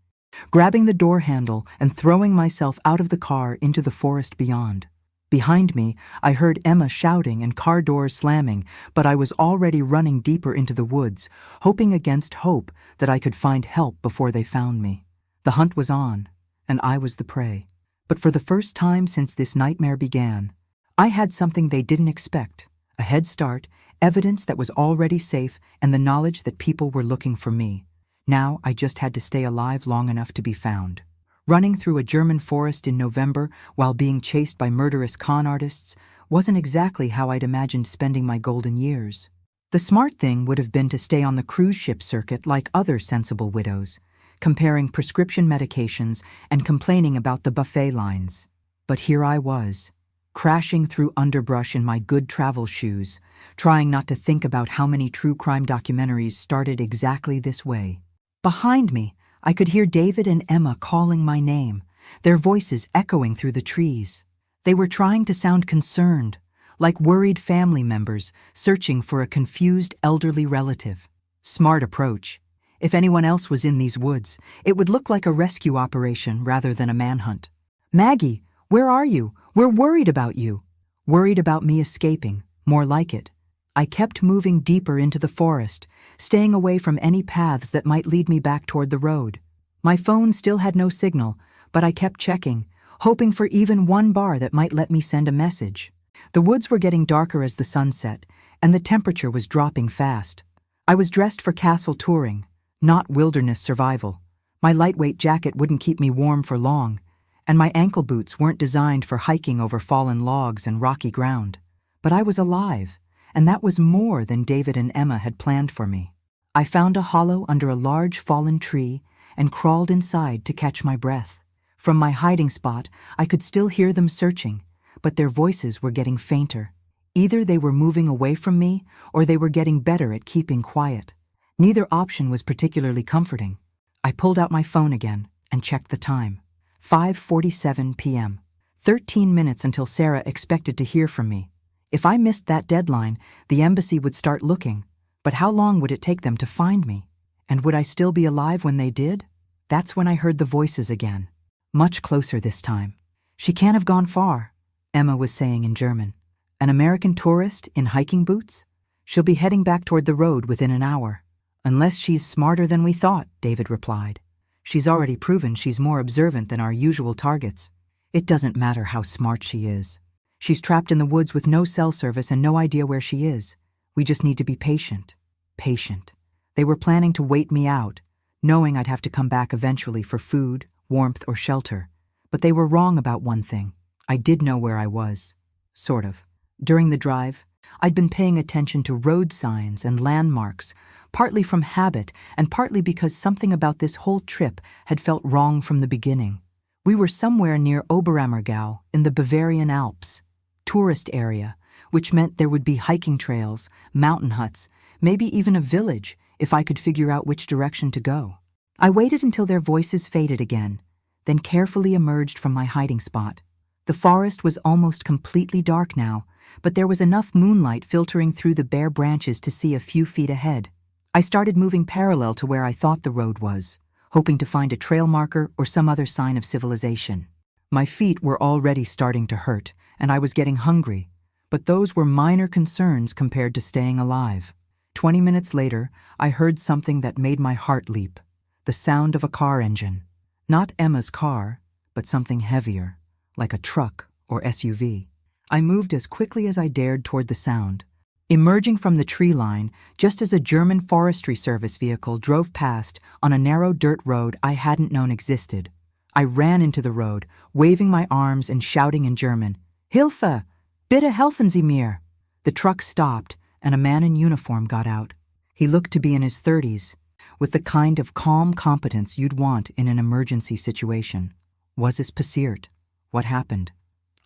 grabbing the door handle and throwing myself out of the car into the forest beyond. Behind me, I heard Emma shouting and car doors slamming, but I was already running deeper into the woods, hoping against hope that I could find help before they found me. The hunt was on, and I was the prey. But for the first time since this nightmare began, I had something they didn't expect, a head start, evidence that was already safe, and the knowledge that people were looking for me. Now I just had to stay alive long enough to be found. Running through a German forest in November while being chased by murderous con artists wasn't exactly how I'd imagined spending my golden years. The smart thing would have been to stay on the cruise ship circuit like other sensible widows, comparing prescription medications and complaining about the buffet lines. But here I was, crashing through underbrush in my good travel shoes, trying not to think about how many true crime documentaries started exactly this way. Behind me, I could hear David and Emma calling my name, their voices echoing through the trees. They were trying to sound concerned, like worried family members searching for a confused elderly relative. Smart approach. If anyone else was in these woods, it would look like a rescue operation rather than a manhunt. Maggie, where are you? We're worried about you. Worried about me escaping, more like it. I kept moving deeper into the forest, staying away from any paths that might lead me back toward the road. My phone still had no signal, but I kept checking, hoping for even one bar that might let me send a message. The woods were getting darker as the sun set, and the temperature was dropping fast. I was dressed for castle touring, not wilderness survival. My lightweight jacket wouldn't keep me warm for long, and my ankle boots weren't designed for hiking over fallen logs and rocky ground. But I was alive, and that was more than David and Emma had planned for me. I found a hollow under a large fallen tree and crawled inside to catch my breath. From my hiding spot, I could still hear them searching, but their voices were getting fainter. Either they were moving away from me, or they were getting better at keeping quiet. Neither option was particularly comforting. I pulled out my phone again and checked the time. 5:47 p.m. 13 minutes until Sarah expected to hear from me. If I missed that deadline, the embassy would start looking. But how long would it take them to find me? And would I still be alive when they did? That's when I heard the voices again. Much closer this time. She can't have gone far, Emma was saying in German. An American tourist in hiking boots? She'll be heading back toward the road within an hour. Unless she's smarter than we thought, David replied. She's already proven she's more observant than our usual targets. It doesn't matter how smart she is. She's trapped in the woods with no cell service and no idea where she is. We just need to be patient. Patient. They were planning to wait me out, knowing I'd have to come back eventually for food, warmth, or shelter. But they were wrong about one thing. I did know where I was. Sort of. During the drive, I'd been paying attention to road signs and landmarks, partly from habit and partly because something about this whole trip had felt wrong from the beginning. We were somewhere near Oberammergau in the Bavarian Alps. Tourist area, which meant there would be hiking trails, mountain huts, maybe even a village if I could figure out which direction to go. I waited until their voices faded again, then carefully emerged from my hiding spot. The forest was almost completely dark now, but there was enough moonlight filtering through the bare branches to see a few feet ahead. I started moving parallel to where I thought the road was, hoping to find a trail marker or some other sign of civilization. My feet were already starting to hurt, and I was getting hungry, but those were minor concerns compared to staying alive. 20 minutes later, I heard something that made my heart leap. The sound of a car engine. Not Emma's car, but something heavier, like a truck or SUV. I moved as quickly as I dared toward the sound. Emerging from the tree line, just as a German Forestry Service vehicle drove past on a narrow dirt road I hadn't known existed. I ran into the road, waving my arms and shouting in German, "Hilfe! Bitte helfen Sie mir!" The truck stopped, and a man in uniform got out. He looked to be in his 30s, with the kind of calm competence you'd want in an emergency situation. "Was es passiert? What happened?"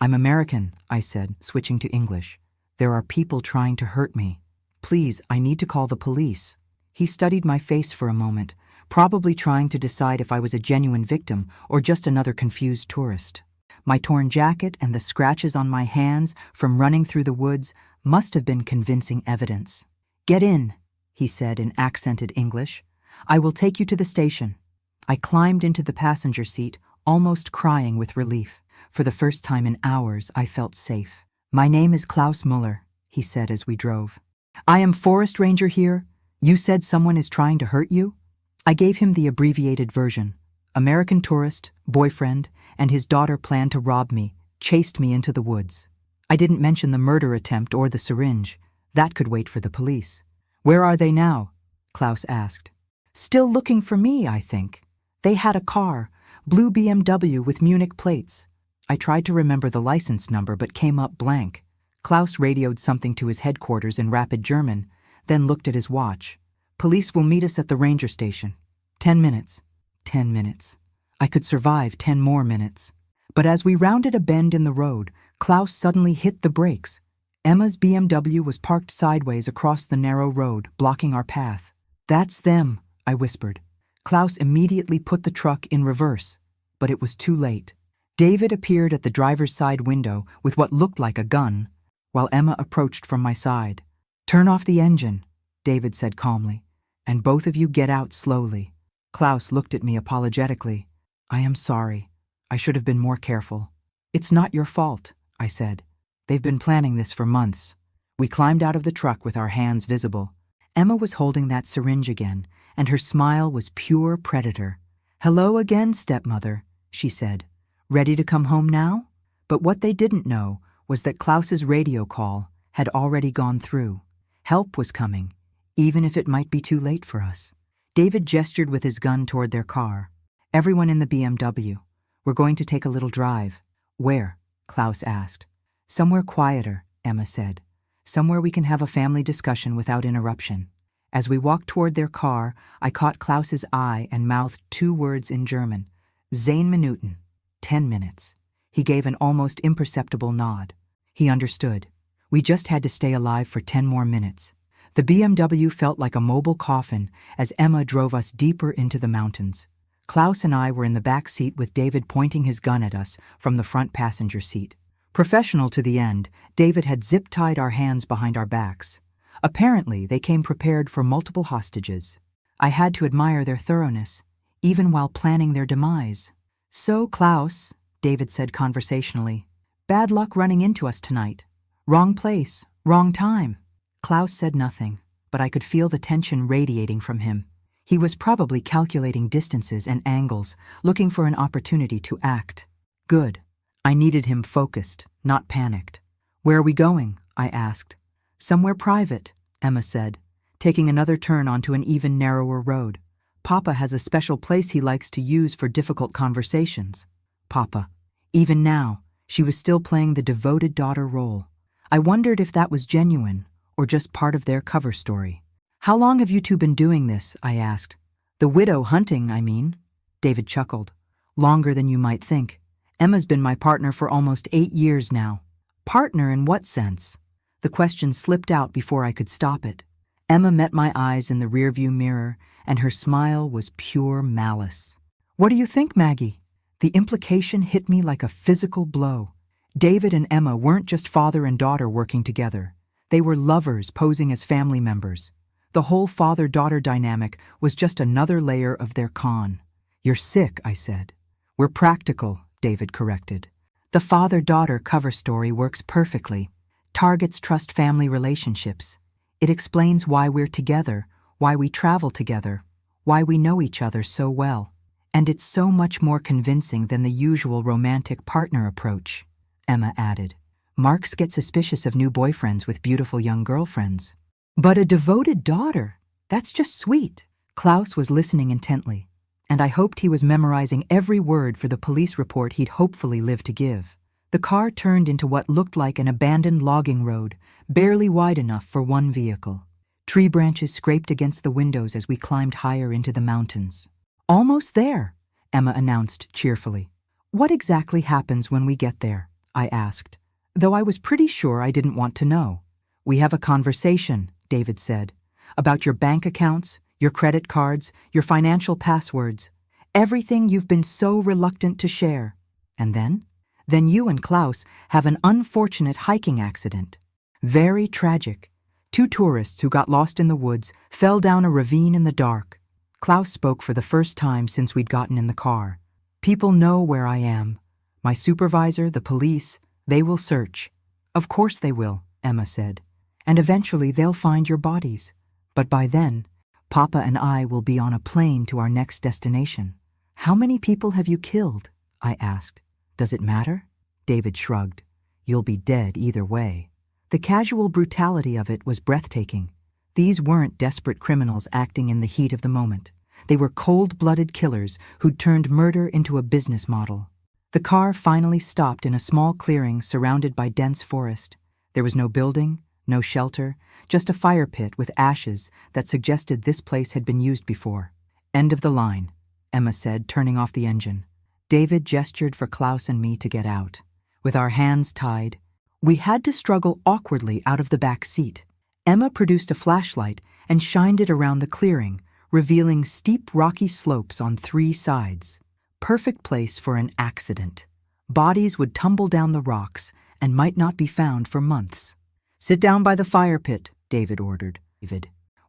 "I'm American," I said, switching to English. "There are people trying to hurt me. Please, I need to call the police." He studied my face for a moment, probably trying to decide if I was a genuine victim or just another confused tourist. My torn jacket and the scratches on my hands from running through the woods must have been convincing evidence. "Get in," he said in accented English. "I will take you to the station." I climbed into the passenger seat, almost crying with relief. For the first time in hours, I felt safe. "My name is Klaus Muller," he said as we drove. "I am forest ranger here. You said someone is trying to hurt you?" I gave him the abbreviated version. American tourist, boyfriend, and his daughter planned to rob me, chased me into the woods. I didn't mention the murder attempt or the syringe. That could wait for the police. "Where are they now?" Klaus asked. "Still looking for me, I think. They had a car, blue BMW with Munich plates." I tried to remember the license number but came up blank. Klaus radioed something to his headquarters in rapid German, then looked at his watch. "Police will meet us at the ranger station. 10 minutes. 10 minutes. I could survive 10 more minutes. But as we rounded a bend in the road, Klaus suddenly hit the brakes. Emma's BMW was parked sideways across the narrow road, blocking our path. "That's them," I whispered. Klaus immediately put the truck in reverse, but it was too late. David appeared at the driver's side window with what looked like a gun, while Emma approached from my side. "Turn off the engine," David said calmly, "and both of you get out slowly." Klaus looked at me apologetically. "I am sorry. I should have been more careful." "It's not your fault," I said. "They've been planning this for months." We climbed out of the truck with our hands visible. Emma was holding that syringe again, and her smile was pure predator. "Hello again, stepmother," she said. "Ready to come home now?" But what they didn't know was that Klaus's radio call had already gone through. Help was coming, even if it might be too late for us. David gestured with his gun toward their car. "Everyone in the BMW. We're going to take a little drive." "Where?" Klaus asked. "Somewhere quieter," Emma said. "Somewhere we can have a family discussion without interruption." As we walked toward their car, I caught Klaus's eye and mouthed 2 words in German. "10 Minuten." 10 minutes. He gave an almost imperceptible nod. He understood. We just had to stay alive for 10 more minutes. The BMW felt like a mobile coffin as Emma drove us deeper into the mountains. Klaus and I were in the back seat with David pointing his gun at us from the front passenger seat. Professional to the end, David had zip-tied our hands behind our backs. Apparently, they came prepared for multiple hostages. I had to admire their thoroughness, even while planning their demise. "So, Klaus," David said conversationally, "bad luck running into us tonight. Wrong place, wrong time." Klaus said nothing, but I could feel the tension radiating from him. He was probably calculating distances and angles, looking for an opportunity to act. Good. I needed him focused, not panicked. "Where are we going?" I asked. "Somewhere private," Emma said, taking another turn onto an even narrower road. "Papa has a special place he likes to use for difficult conversations." Papa. Even now, she was still playing the devoted daughter role. I wondered if that was genuine, or just part of their cover story. "How long have you two been doing this?" I asked. "The widow hunting, I mean." David chuckled. "Longer than you might think. Emma's been my partner for almost 8 years now." "Partner in what sense?" The question slipped out before I could stop it. Emma met my eyes in the rearview mirror, and her smile was pure malice. "What do you think, Maggie?" The implication hit me like a physical blow. David and Emma weren't just father and daughter working together. They were lovers posing as family members. The whole father-daughter dynamic was just another layer of their con. "You're sick," I said. "We're practical," David corrected. The father-daughter cover story works perfectly. Targets trust family relationships. It explains why we're together, why we travel together, why we know each other so well. And it's so much more convincing than the usual romantic partner approach, Emma added. Marks get suspicious of new boyfriends with beautiful young girlfriends. But a devoted daughter, that's just sweet. Klaus was listening intently, and I hoped he was memorizing every word for the police report he'd hopefully live to give. The car turned into what looked like an abandoned logging road, barely wide enough for one vehicle. Tree branches scraped against the windows as we climbed higher into the mountains. "Almost there," Emma announced cheerfully. "What exactly happens when we get there?" I asked, though I was pretty sure I didn't want to know. "We have a conversation," David said, "about your bank accounts, your credit cards, your financial passwords, everything you've been so reluctant to share. And then? Then you and Klaus have an unfortunate hiking accident. Very tragic. 2 tourists who got lost in the woods fell down a ravine in the dark." Klaus spoke for the first time since we'd gotten in the car. "People know where I am. My supervisor, the police, they will search." "Of course they will," Emma said. "And eventually they'll find your bodies. But by then, Papa and I will be on a plane to our next destination." "How many people have you killed?" I asked. "Does it matter?" David shrugged. "You'll be dead either way." The casual brutality of it was breathtaking. These weren't desperate criminals acting in the heat of the moment. They were cold-blooded killers who'd turned murder into a business model. The car finally stopped in a small clearing surrounded by dense forest. There was no building, no shelter, just a fire pit with ashes that suggested this place had been used before. "End of the line," Emma said, turning off the engine. David gestured for Klaus and me to get out. With our hands tied, we had to struggle awkwardly out of the back seat. Emma produced a flashlight and shined it around the clearing, revealing steep rocky slopes on 3 sides. Perfect place for an accident. Bodies would tumble down the rocks and might not be found for months. "Sit down by the fire pit," David ordered,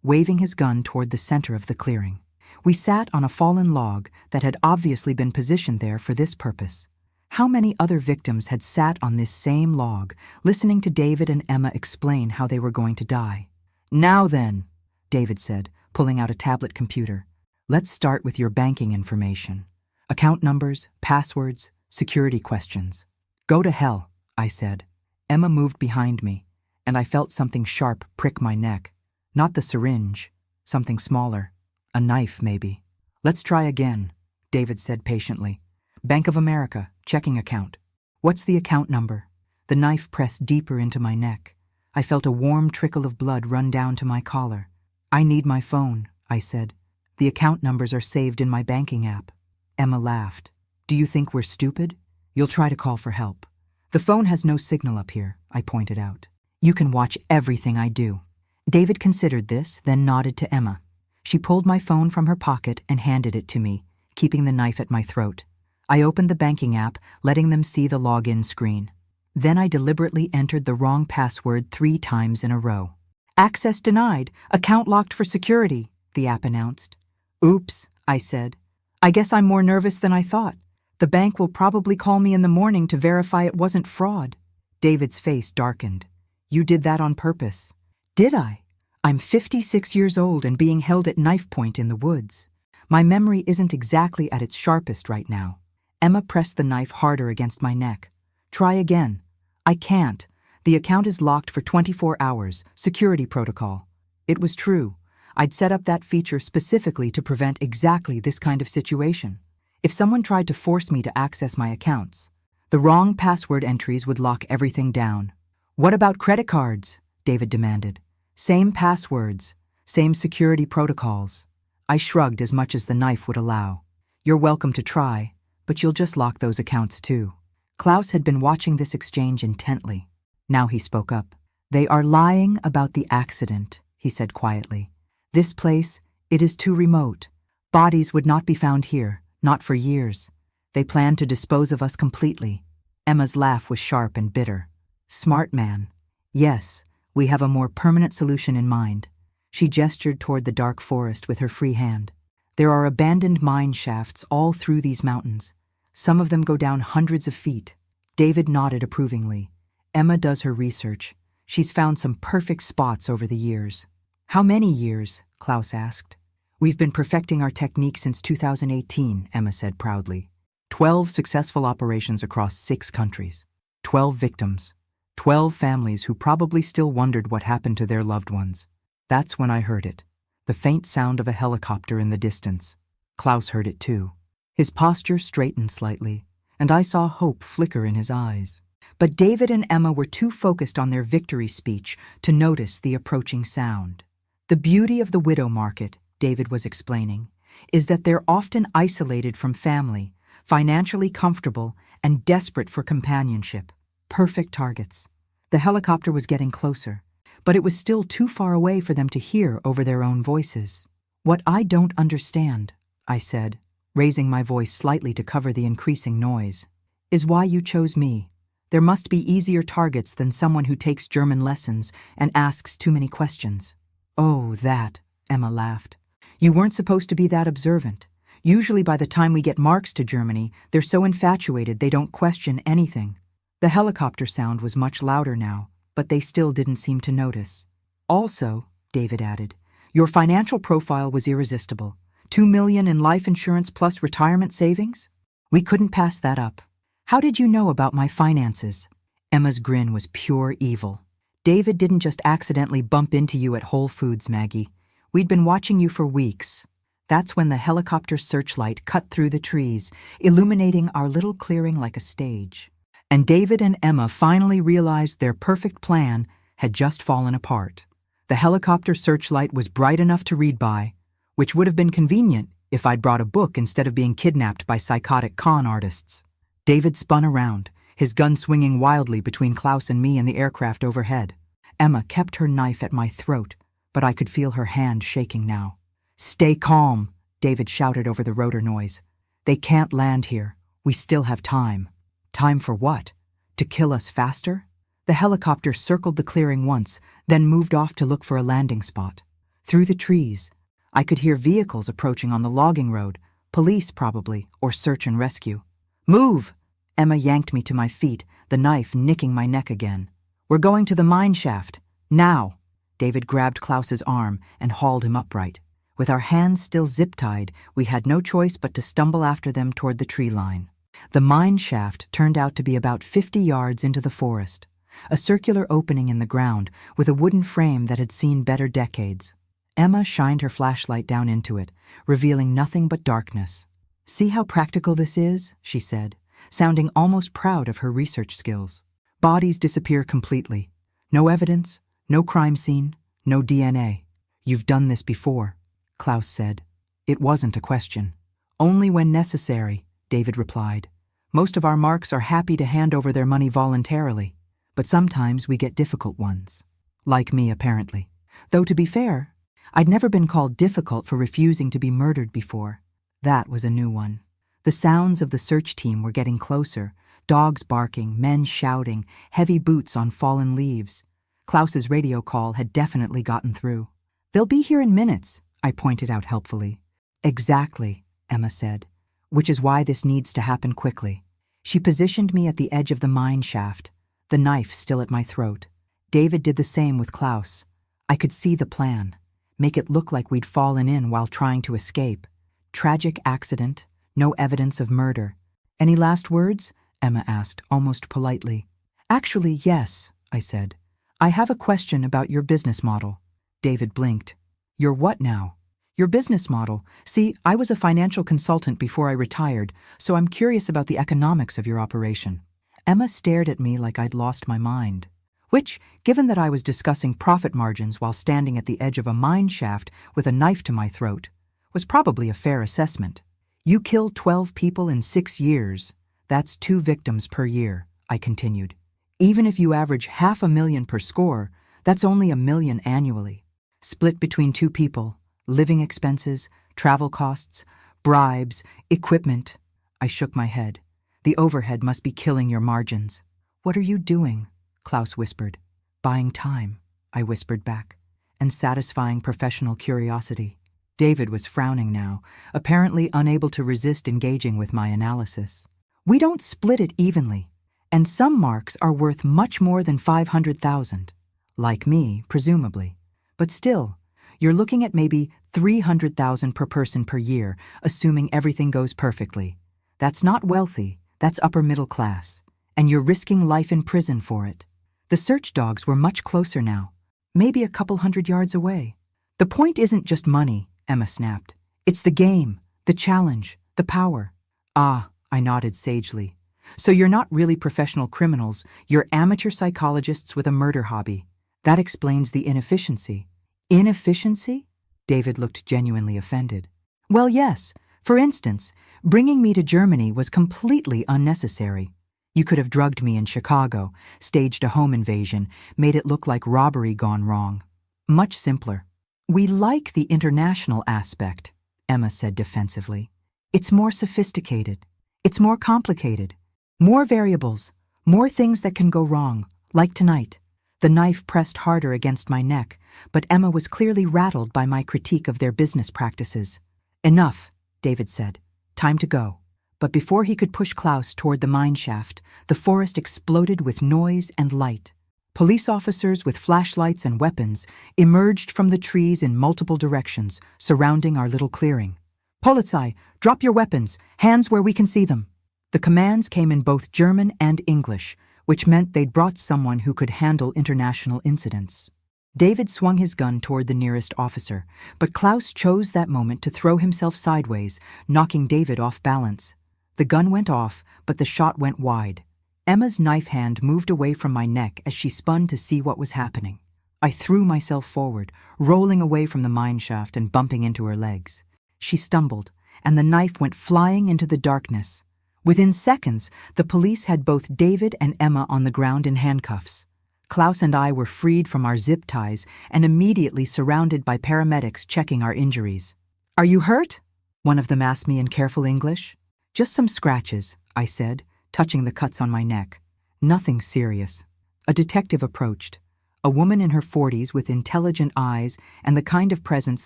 waving his gun toward the center of the clearing. We sat on a fallen log that had obviously been positioned there for this purpose. How many other victims had sat on this same log, listening to David and Emma explain how they were going to die? "Now then," David said, pulling out a tablet computer. "Let's start with your banking information. Account numbers, passwords, security questions." "Go to hell," I said. Emma moved behind me, and I felt something sharp prick my neck. Not the syringe, something smaller. A knife, maybe. "Let's try again," David said patiently. "Bank of America, checking account." "What's the account number?" The knife pressed deeper into my neck. I felt a warm trickle of blood run down to my collar. "I need my phone," I said. "The account numbers are saved in my banking app." Emma laughed. "Do you think we're stupid? You'll try to call for help." "The phone has no signal up here," I pointed out. "You can watch everything I do." David considered this, then nodded to Emma. She pulled my phone from her pocket and handed it to me, keeping the knife at my throat. I opened the banking app, letting them see the login screen. Then I deliberately entered the wrong password 3 times in a row. "Access denied. Account locked for security," the app announced. "Oops," I said. "I guess I'm more nervous than I thought. The bank will probably call me in the morning to verify it wasn't fraud." David's face darkened. "You did that on purpose." "Did I? I'm 56 years old and being held at knife point in the woods. My memory isn't exactly at its sharpest right now." Emma pressed the knife harder against my neck. "Try again." "I can't. The account is locked for 24 hours, security protocol." It was true. I'd set up that feature specifically to prevent exactly this kind of situation. If someone tried to force me to access my accounts, the wrong password entries would lock everything down. "What about credit cards?" David demanded. "Same passwords, same security protocols." I shrugged as much as the knife would allow. "You're welcome to try, but you'll just lock those accounts too." Klaus had been watching this exchange intently. Now he spoke up. "They are lying about the accident," he said quietly. "This place It is too remote. Bodies would not be found here, not for years. They plan to dispose of us completely. Emma's laugh was sharp and bitter. Smart man. Yes, we have a more permanent solution in mind. She gestured toward the dark forest with her free hand. There are abandoned mine shafts all through these mountains. Some of them go down hundreds of feet. David nodded approvingly. Emma does her research. She's found some perfect spots over the years. How many years? Klaus asked. We've been perfecting our technique since 2018, Emma said proudly. 12 successful operations across 6 countries. 12 victims. 12 families who probably still wondered what happened to their loved ones. That's when I heard it. The faint sound of a helicopter in the distance. Klaus heard it too. His posture straightened slightly, and I saw hope flicker in his eyes. But David and Emma were too focused on their victory speech to notice the approaching sound. The beauty of the widow market, David was explaining, is that they're often isolated from family, financially comfortable, and desperate for companionship. Perfect targets. The helicopter was getting closer, but it was still too far away for them to hear over their own voices. What I don't understand, I said, raising my voice slightly to cover the increasing noise, is why you chose me. There must be easier targets than someone who takes German lessons and asks too many questions. Oh, that, Emma laughed. You weren't supposed to be that observant. Usually by the time we get Marks to Germany, they're so infatuated they don't question anything. The helicopter sound was much louder now, but they still didn't seem to notice. Also, David added, your financial profile was irresistible. $2 million in life insurance plus retirement savings? We couldn't pass that up. How did you know about my finances? Emma's grin was pure evil. David didn't just accidentally bump into you at Whole Foods, Maggie. We'd been watching you for weeks. That's when the helicopter searchlight cut through the trees, illuminating our little clearing like a stage. And David and Emma finally realized their perfect plan had just fallen apart. The helicopter searchlight was bright enough to read by, which would have been convenient if I'd brought a book instead of being kidnapped by psychotic con artists. David spun around, his gun swinging wildly between Klaus and me and the aircraft overhead. Emma kept her knife at my throat, but I could feel her hand shaking now. Stay calm, David shouted over the rotor noise. They can't land here. We still have time. Time for what? To kill us faster? The helicopter circled the clearing once, then moved off to look for a landing spot. Through the trees, I could hear vehicles approaching on the logging road, police probably, or search and rescue. Move! Emma yanked me to my feet, the knife nicking my neck again. We're going to the mine shaft. Now! David grabbed Klaus's arm and hauled him upright. With our hands still zip-tied, we had no choice but to stumble after them toward the tree line. The mine shaft turned out to be about 50 yards into the forest, a circular opening in the ground with a wooden frame that had seen better decades. Emma shined her flashlight down into it, revealing nothing but darkness. See how practical this is, she said, sounding almost proud of her research skills. Bodies disappear completely. No evidence, no crime scene, no DNA. You've done this before, Klaus said. It wasn't a question. Only when necessary, David replied. Most of our marks are happy to hand over their money voluntarily, but sometimes we get difficult ones. Like me, apparently. Though to be fair, I'd never been called difficult for refusing to be murdered before. That was a new one. The sounds of the search team were getting closer, dogs barking, men shouting, heavy boots on fallen leaves. Klaus's radio call had definitely gotten through. They'll be here in minutes, I pointed out helpfully. Exactly, Emma said. Which is why this needs to happen quickly. She positioned me at the edge of the mine shaft, the knife still at my throat. David did the same with Klaus. I could see the plan. Make it look like we'd fallen in while trying to escape. Tragic accident, no evidence of murder. Any last words? Emma asked, almost politely. Actually, yes, I said. I have a question about your business model. David blinked. Your what now? Your business model. See, I was a financial consultant before I retired, so I'm curious about the economics of your operation. Emma stared at me like I'd lost my mind. Which, given that I was discussing profit margins while standing at the edge of a mine shaft with a knife to my throat, was probably a fair assessment. You kill 12 people in 6 years. That's 2 victims per year, I continued. Even if you average $500,000 per score, that's only $1 million annually. Split between 2 people, Living expenses, travel costs, bribes, equipment. I shook my head. The overhead must be killing your margins. What are you doing? Klaus whispered. Buying time, I whispered back, and satisfying professional curiosity. David was frowning now, apparently unable to resist engaging with my analysis. We don't split it evenly, and some marks are worth much more than 500,000. Like me, presumably. But still, you're looking at maybe 300,000 per person per year, assuming everything goes perfectly. That's not wealthy, that's upper middle class. And you're risking life in prison for it. The search dogs were much closer now, maybe a couple 100 yards away. The point isn't just money, Emma snapped. It's the game, the challenge, the power. Ah, I nodded sagely. So you're not really professional criminals, you're amateur psychologists with a murder hobby. That explains the inefficiency. Inefficiency? David looked genuinely offended. Well, yes. For instance, bringing me to Germany was completely unnecessary. You could have drugged me in Chicago, staged a home invasion, made it look like robbery gone wrong. Much simpler. We like the international aspect, Emma said defensively. It's more sophisticated. It's more complicated. More variables. More things that can go wrong, like tonight. The knife pressed harder against my neck, but Emma was clearly rattled by my critique of their business practices. Enough, David said. Time to go. But before he could push Klaus toward the mine shaft, the forest exploded with noise and light. Police officers with flashlights and weapons emerged from the trees in multiple directions, surrounding our little clearing. Polizei, drop your weapons, hands where we can see them. The commands came in both German and English, which meant they'd brought someone who could handle international incidents. David swung his gun toward the nearest officer, but Klaus chose that moment to throw himself sideways, knocking David off balance. The gun went off, but the shot went wide. Emma's knife hand moved away from my neck as she spun to see what was happening. I threw myself forward, rolling away from the mine shaft and bumping into her legs. She stumbled, and the knife went flying into the darkness. Within seconds, the police had both David and Emma on the ground in handcuffs. Klaus and I were freed from our zip ties and immediately surrounded by paramedics checking our injuries. Are you hurt? One of them asked me in careful English. Just some scratches, I said, touching the cuts on my neck. Nothing serious. A detective approached. A woman in her 40s with intelligent eyes and the kind of presence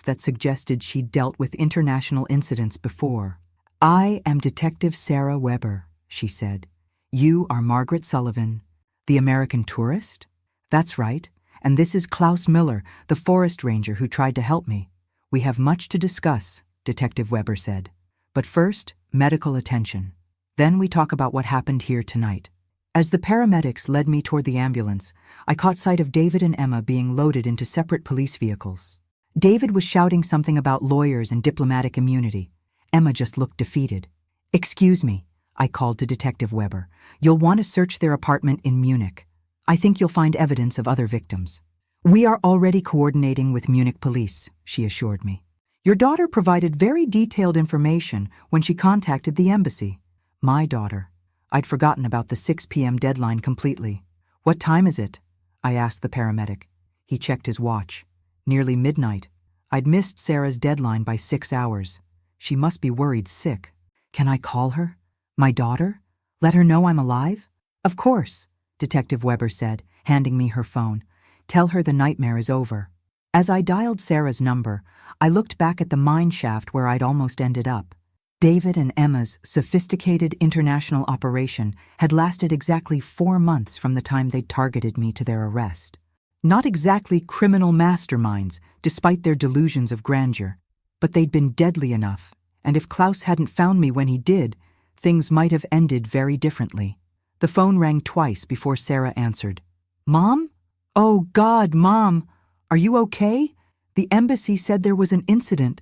that suggested she'd dealt with international incidents before. I am Detective Sarah Weber, she said. You are Margaret Sullivan, the American tourist? That's right, and this is Klaus Miller, the forest ranger who tried to help me. We have much to discuss, Detective Weber said. But first, medical attention. Then we talk about what happened here tonight. As the paramedics led me toward the ambulance, I caught sight of David and Emma being loaded into separate police vehicles. David was shouting something about lawyers and diplomatic immunity. Emma just looked defeated. Excuse me, I called to Detective Weber. You'll want to search their apartment in Munich. I think you'll find evidence of other victims. We are already coordinating with Munich police, she assured me. Your daughter provided very detailed information when she contacted the embassy. My daughter. I'd forgotten about the 6 p.m. deadline completely. What time is it? I asked the paramedic. He checked his watch. Nearly midnight. I'd missed Sarah's deadline by 6 hours. She must be worried sick. Can I call her? My daughter? Let her know I'm alive? Of course, Detective Weber said, handing me her phone. Tell her the nightmare is over. As I dialed Sarah's number, I looked back at the mine shaft where I'd almost ended up. David and Emma's sophisticated international operation had lasted exactly 4 months from the time they'd targeted me to their arrest. Not exactly criminal masterminds, despite their delusions of grandeur, but they'd been deadly enough, and if Klaus hadn't found me when he did, things might have ended very differently. The phone rang twice before Sarah answered. Mom? Oh God, Mom! Are you okay? The embassy said there was an incident,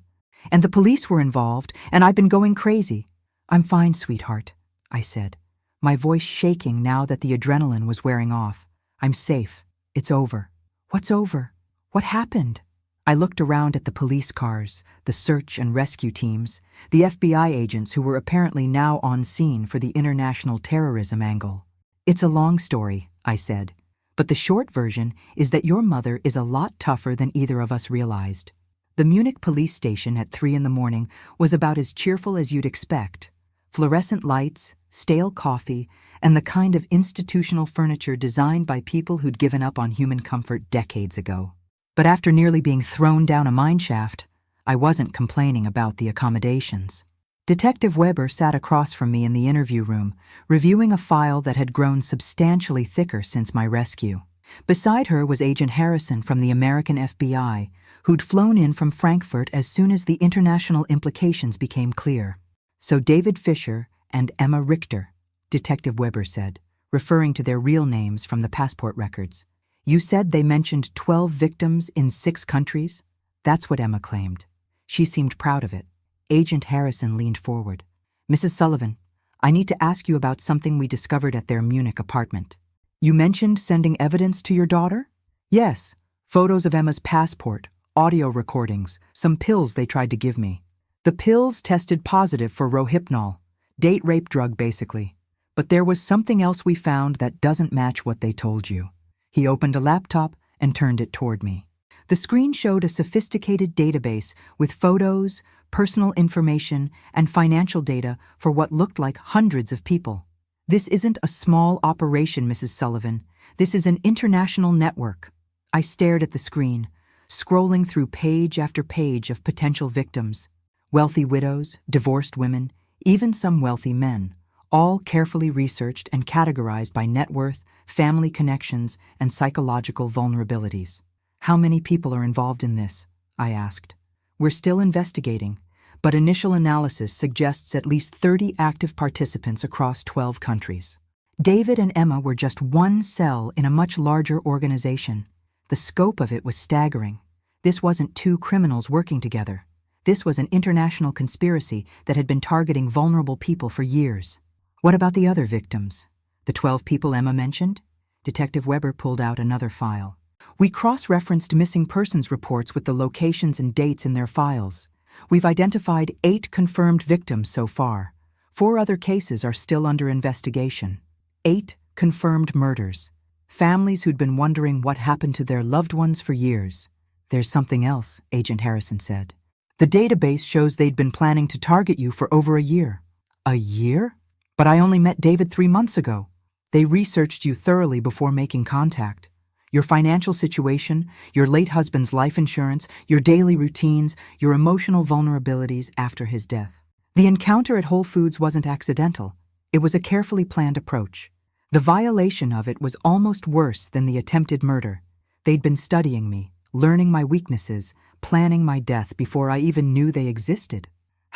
and the police were involved, and I've been going crazy. I'm fine, sweetheart, I said, my voice shaking now that the adrenaline was wearing off. I'm safe. It's over. What's over? What happened? I looked around at the police cars, the search and rescue teams, the FBI agents who were apparently now on scene for the international terrorism angle. It's a long story, I said, but the short version is that your mother is a lot tougher than either of us realized. The Munich police station at 3 in the morning was about as cheerful as you'd expect. Fluorescent lights, stale coffee, and the kind of institutional furniture designed by people who'd given up on human comfort decades ago. But after nearly being thrown down a mineshaft, I wasn't complaining about the accommodations. Detective Weber sat across from me in the interview room, reviewing a file that had grown substantially thicker since my rescue. Beside her was Agent Harrison from the American FBI, who'd flown in from Frankfurt as soon as the international implications became clear. "So David Fisher and Emma Richter," Detective Weber said, referring to their real names from the passport records. "You said they mentioned 12 victims in 6 countries?" That's what Emma claimed. She seemed proud of it. Agent Harrison leaned forward. "Mrs. Sullivan, I need to ask you about something we discovered at their Munich apartment. You mentioned sending evidence to your daughter?" "Yes, photos of Emma's passport, audio recordings, some pills they tried to give me. The pills tested positive for Rohypnol, date rape drug basically. But there was something else we found that doesn't match what they told you." He opened a laptop and turned it toward me. The screen showed a sophisticated database with photos, personal information, and financial data for what looked like hundreds of people. "This isn't a small operation, Mrs. Sullivan. This is an international network." I stared at the screen, scrolling through page after page of potential victims. Wealthy widows, divorced women, even some wealthy men, all carefully researched and categorized by net worth, family connections, and psychological vulnerabilities. "How many people are involved in this?" I asked. "We're still investigating, but initial analysis suggests at least 30 active participants across 12 countries." David and Emma were just one cell in a much larger organization. The scope of it was staggering. This wasn't 2 criminals working together. This was an international conspiracy that had been targeting vulnerable people for years. "What about the other victims? The 12 people Emma mentioned?" Detective Weber pulled out another file. "We cross-referenced missing persons reports with the locations and dates in their files. We've identified 8 confirmed victims so far. 4 other cases are still under investigation. 8 confirmed murders. Families who'd been wondering what happened to their loved ones for years." "There's something else," Agent Harrison said. "The database shows they'd been planning to target you for over a year." "A year? But I only met David 3 months ago." "They researched you thoroughly before making contact. Your financial situation, your late husband's life insurance, your daily routines, your emotional vulnerabilities after his death. The encounter at Whole Foods wasn't accidental. It was a carefully planned approach. The violation of it was almost worse than the attempted murder. They'd been studying me, learning my weaknesses, planning my death before I even knew they existed."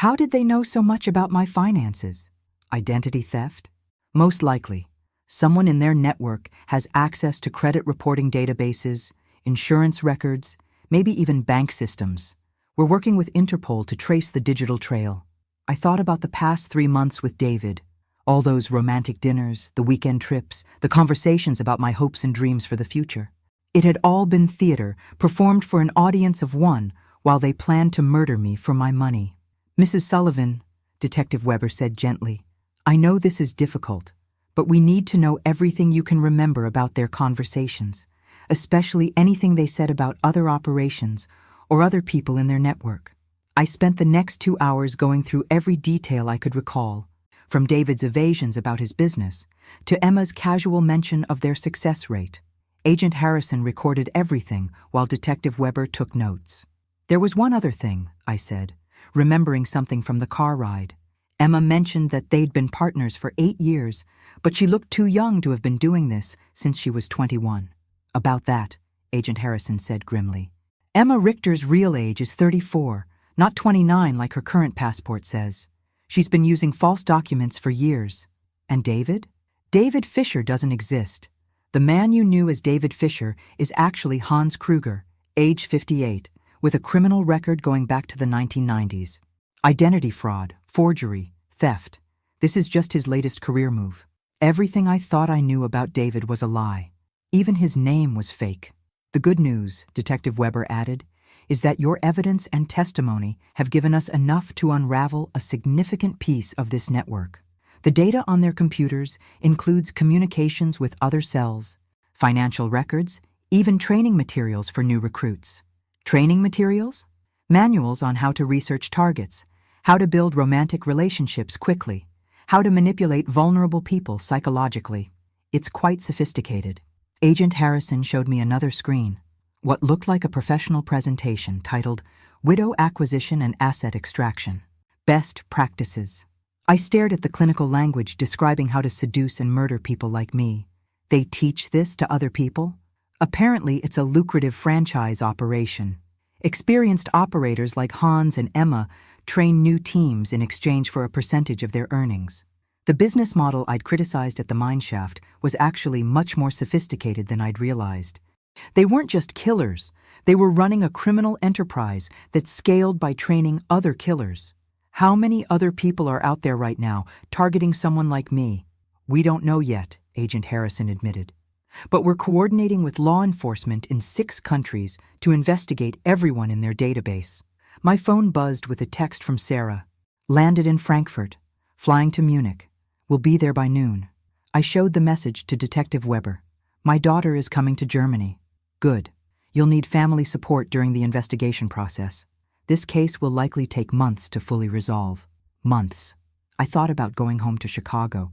"How did they know so much about my finances?" "Identity theft? Most likely. Someone in their network has access to credit reporting databases, insurance records, maybe even bank systems. We're working with Interpol to trace the digital trail." I thought about the past 3 months with David. All those romantic dinners, the weekend trips, the conversations about my hopes and dreams for the future. It had all been theater, performed for an audience of 1, while they planned to murder me for my money. "Mrs. Sullivan," Detective Weber said gently, "I know this is difficult, but we need to know everything you can remember about their conversations, especially anything they said about other operations or other people in their network." I spent the next 2 hours going through every detail I could recall, from David's evasions about his business to Emma's casual mention of their success rate. Agent Harrison recorded everything while Detective Weber took notes. "There was one other thing," I said, remembering something from the car ride. "Emma mentioned that they'd been partners for 8 years, but she looked too young to have been doing this since she was 21. "About that," Agent Harrison said grimly. "Emma Richter's real age is 34, not 29 like her current passport says. She's been using false documents for years." "And David?" "David Fisher doesn't exist. The man you knew as David Fisher is actually Hans Kruger, age 58, with a criminal record going back to the 1990s. Identity fraud, forgery, theft. This is just his latest career move. Everything I thought I knew about David was a lie. Even his name was fake." "The good news," Detective Weber added, "is that your evidence and testimony have given us enough to unravel a significant piece of this network. The data on their computers includes communications with other cells, financial records, even training materials for new recruits." "Training materials?" Manuals on how to research targets, how to build romantic relationships quickly, how to manipulate vulnerable people psychologically. It's quite sophisticated. Agent Harrison showed me another screen, what looked like a professional presentation titled Widow Acquisition and Asset Extraction. Best Practices. I stared at the clinical language describing how to seduce and murder people like me. They teach this to other people? Apparently, it's a lucrative franchise operation. Experienced operators like Hans and Emma train new teams in exchange for a percentage of their earnings. The business model I'd criticized at the mineshaft was actually much more sophisticated than I'd realized. They weren't just killers, they were running a criminal enterprise that scaled by training other killers. How many other people are out there right now targeting someone like me? We don't know yet, Agent Harrison admitted. But we're coordinating with law enforcement in 6 countries to investigate everyone in their database. My phone buzzed with a text from Sarah. Landed in Frankfurt. Flying to Munich. Will be there by noon. I showed the message to Detective Weber. My daughter is coming to Germany. Good. You'll need family support during the investigation process. This case will likely take months to fully resolve. Months. I thought about going home to Chicago.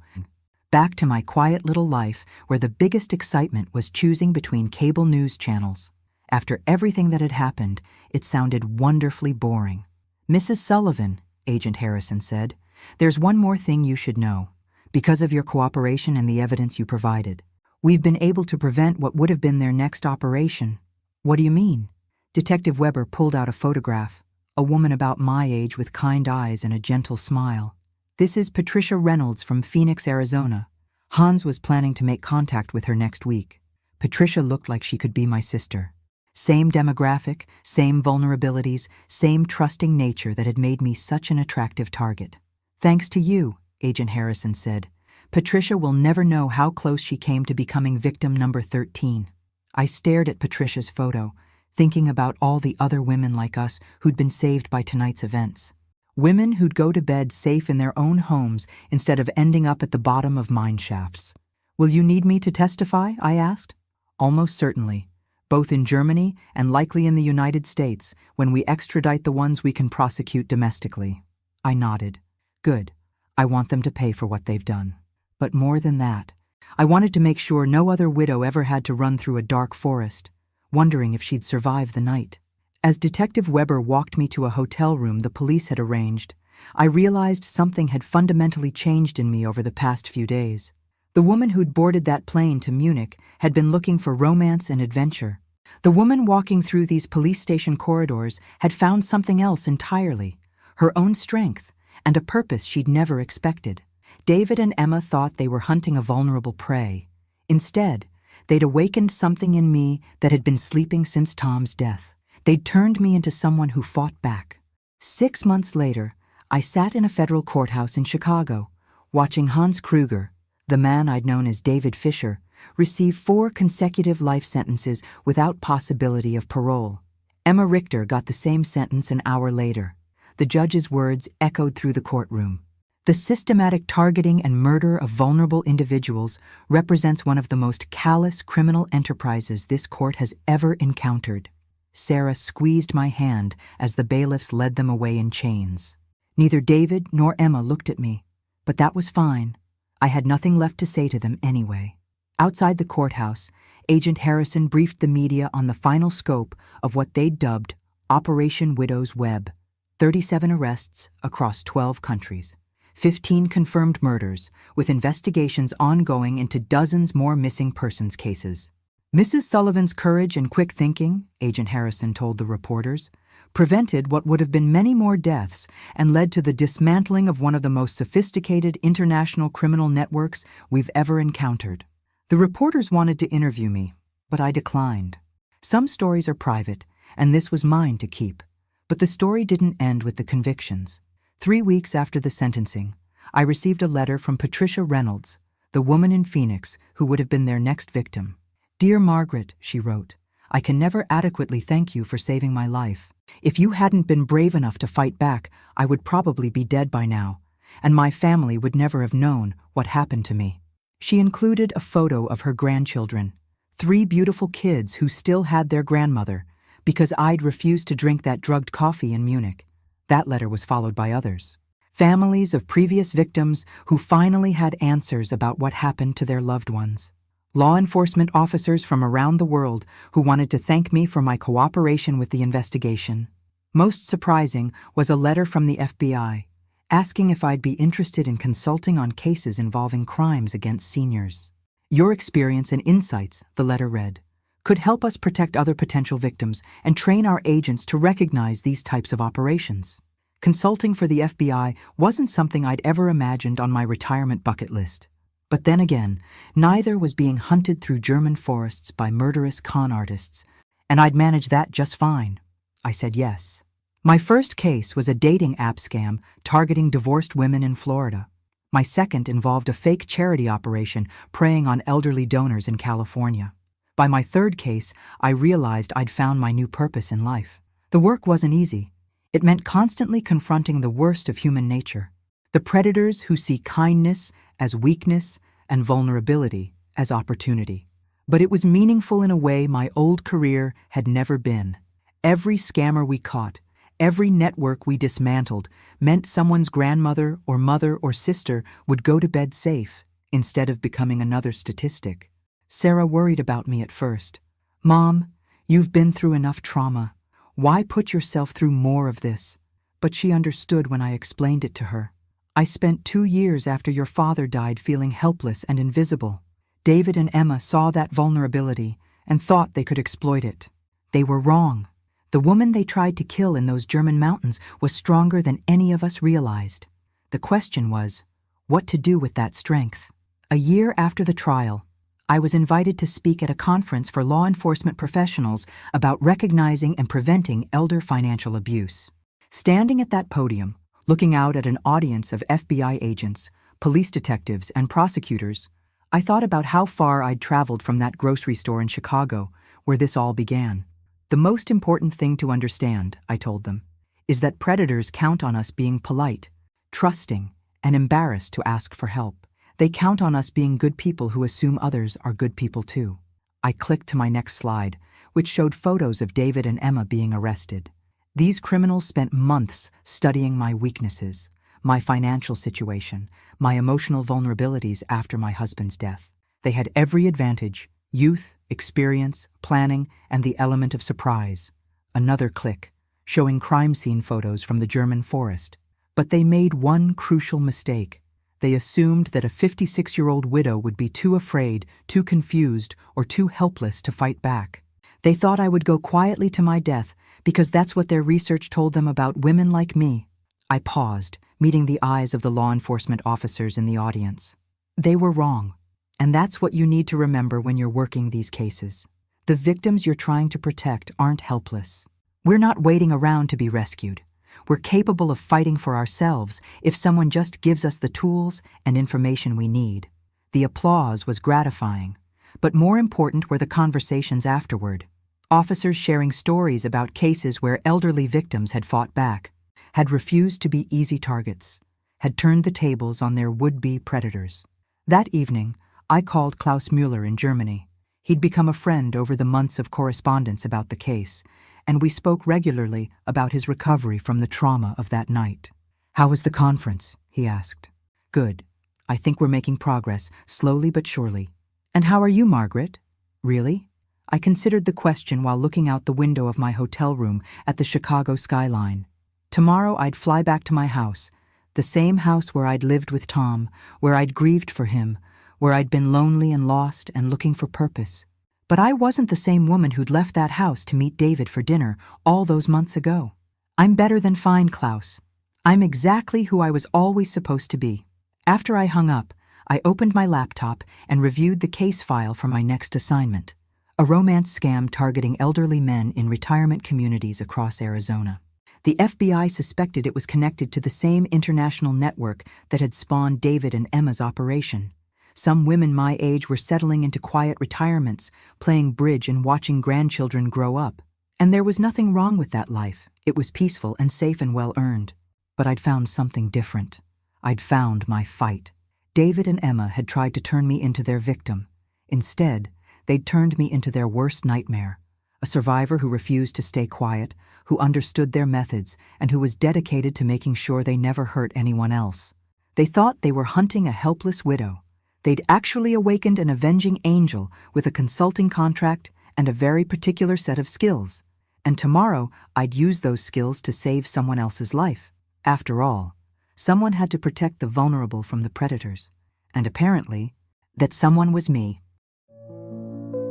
Back to my quiet little life where the biggest excitement was choosing between cable news channels. After everything that had happened, it sounded wonderfully boring. Mrs. Sullivan, Agent Harrison said, there's one more thing you should know. Because of your cooperation and the evidence you provided, we've been able to prevent what would have been their next operation. What do you mean? Detective Weber pulled out a photograph, a woman about my age with kind eyes and a gentle smile. This is Patricia Reynolds from Phoenix, Arizona. Hans was planning to make contact with her next week. Patricia looked like she could be my sister. Same demographic, same vulnerabilities, same trusting nature that had made me such an attractive target. Thanks to you, Agent Harrison said. Patricia will never know how close she came to becoming victim number 13. I stared at Patricia's photo, thinking about all the other women like us who'd been saved by tonight's events. Women who'd go to bed safe in their own homes instead of ending up at the bottom of mine shafts. Will you need me to testify? I asked. Almost certainly, both in Germany and likely in the United States when we extradite the ones we can prosecute domestically. I nodded. Good. I want them to pay for what they've done. But more than that, I wanted to make sure no other widow ever had to run through a dark forest, wondering if she'd survive the night. As Detective Weber walked me to a hotel room the police had arranged, I realized something had fundamentally changed in me over the past few days. The woman who'd boarded that plane to Munich had been looking for romance and adventure. The woman walking through these police station corridors had found something else entirely, her own strength, and a purpose she'd never expected. David and Emma thought they were hunting a vulnerable prey. Instead, they'd awakened something in me that had been sleeping since Tom's death. They'd turned me into someone who fought back. 6 months later, I sat in a federal courthouse in Chicago, watching Hans Kruger, the man I'd known as David Fisher, receive 4 consecutive life sentences without possibility of parole. Emma Richter got the same sentence an hour later. The judge's words echoed through the courtroom. The systematic targeting and murder of vulnerable individuals represents one of the most callous criminal enterprises this court has ever encountered. Sarah squeezed my hand as the bailiffs led them away in chains. Neither David nor Emma looked at me, but that was fine. I had nothing left to say to them anyway. Outside the courthouse, Agent Harrison briefed the media on the final scope of what they'd dubbed Operation Widow's Web. 37 arrests across 12 countries. 15 confirmed murders, with investigations ongoing into dozens more missing persons cases. Mrs. Sullivan's courage and quick thinking, Agent Harrison told the reporters, prevented what would have been many more deaths and led to the dismantling of one of the most sophisticated international criminal networks we've ever encountered. The reporters wanted to interview me, but I declined. Some stories are private, and this was mine to keep. But the story didn't end with the convictions. 3 weeks after the sentencing, I received a letter from Patricia Reynolds, the woman in Phoenix who would have been their next victim. Dear Margaret, she wrote, I can never adequately thank you for saving my life. If you hadn't been brave enough to fight back, I would probably be dead by now, and my family would never have known what happened to me. She included a photo of her grandchildren, 3 beautiful kids who still had their grandmother, Because I'd refused to drink that drugged coffee in Munich. That letter was followed by others. Families of previous victims who finally had answers about what happened to their loved ones. Law enforcement officers from around the world who wanted to thank me for my cooperation with the investigation. Most surprising was a letter from the FBI, asking if I'd be interested in consulting on cases involving crimes against seniors. Your experience and insights, the letter read, could help us protect other potential victims and train our agents to recognize these types of operations. Consulting for the FBI wasn't something I'd ever imagined on my retirement bucket list. But then again, neither was being hunted through German forests by murderous con artists, and I'd manage that just fine. I said yes. My first case was a dating app scam targeting divorced women in Florida. My second involved a fake charity operation preying on elderly donors in California. By my third case, I realized I'd found my new purpose in life. The work wasn't easy. It meant constantly confronting the worst of human nature. The predators who see kindness as weakness and vulnerability as opportunity. But it was meaningful in a way my old career had never been. Every scammer we caught, every network we dismantled, meant someone's grandmother or mother or sister would go to bed safe instead of becoming another statistic. Sarah worried about me at first. "Mom, you've been through enough trauma. Why put yourself through more of this?" But she understood when I explained it to her. "I spent 2 years after your father died feeling helpless and invisible. David and Emma saw that vulnerability and thought they could exploit it. They were wrong. The woman they tried to kill in those German mountains was stronger than any of us realized. The question was, what to do with that strength?" A year after the trial, I was invited to speak at a conference for law enforcement professionals about recognizing and preventing elder financial abuse. Standing at that podium, looking out at an audience of FBI agents, police detectives, and prosecutors, I thought about how far I'd traveled from that grocery store in Chicago, where this all began. "The most important thing to understand," I told them, "is that predators count on us being polite, trusting, and embarrassed to ask for help. They count on us being good people who assume others are good people too." I clicked to my next slide, which showed photos of David and Emma being arrested. These criminals spent months studying my weaknesses, my financial situation, my emotional vulnerabilities after my husband's death. They had every advantage: youth, experience, planning, and the element of surprise. Another click, showing crime scene photos from the German forest. But they made one crucial mistake. They assumed that a 56-year-old widow would be too afraid, too confused, or too helpless to fight back. They thought I would go quietly to my death because that's what their research told them about women like me. I paused, meeting the eyes of the law enforcement officers in the audience. They were wrong, and that's what you need to remember when you're working these cases. The victims you're trying to protect aren't helpless. We're not waiting around to be rescued. We're capable of fighting for ourselves if someone just gives us the tools and information we need. The applause was gratifying, but more important were the conversations afterward. Officers sharing stories about cases where elderly victims had fought back, had refused to be easy targets, had turned the tables on their would-be predators. That evening, I called Klaus Müller in Germany. He'd become a friend over the months of correspondence about the case, and we spoke regularly about his recovery from the trauma of that night. "How was the conference?" he asked. "Good. I think we're making progress, slowly but surely." "And how are you, Margaret?" "Really?" I considered the question while looking out the window of my hotel room at the Chicago skyline. Tomorrow I'd fly back to my house, the same house where I'd lived with Tom, where I'd grieved for him, where I'd been lonely and lost and looking for purpose. But I wasn't the same woman who'd left that house to meet David for dinner all those months ago. "I'm better than fine, Klaus. I'm exactly who I was always supposed to be." After I hung up, I opened my laptop and reviewed the case file for my next assignment, a romance scam targeting elderly men in retirement communities across Arizona. The FBI suspected it was connected to the same international network that had spawned David and Emma's operation. Some women my age were settling into quiet retirements, playing bridge and watching grandchildren grow up. And there was nothing wrong with that life. It was peaceful and safe and well-earned. But I'd found something different. I'd found my fight. David and Emma had tried to turn me into their victim. Instead, they'd turned me into their worst nightmare, a survivor who refused to stay quiet, who understood their methods, and who was dedicated to making sure they never hurt anyone else. They thought they were hunting a helpless widow. They'd actually awakened an avenging angel with a consulting contract and a very particular set of skills. And tomorrow, I'd use those skills to save someone else's life. After all, someone had to protect the vulnerable from the predators. And apparently, that someone was me.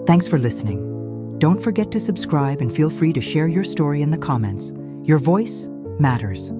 Thanks for listening. Don't forget to subscribe and feel free to share your story in the comments. Your voice matters.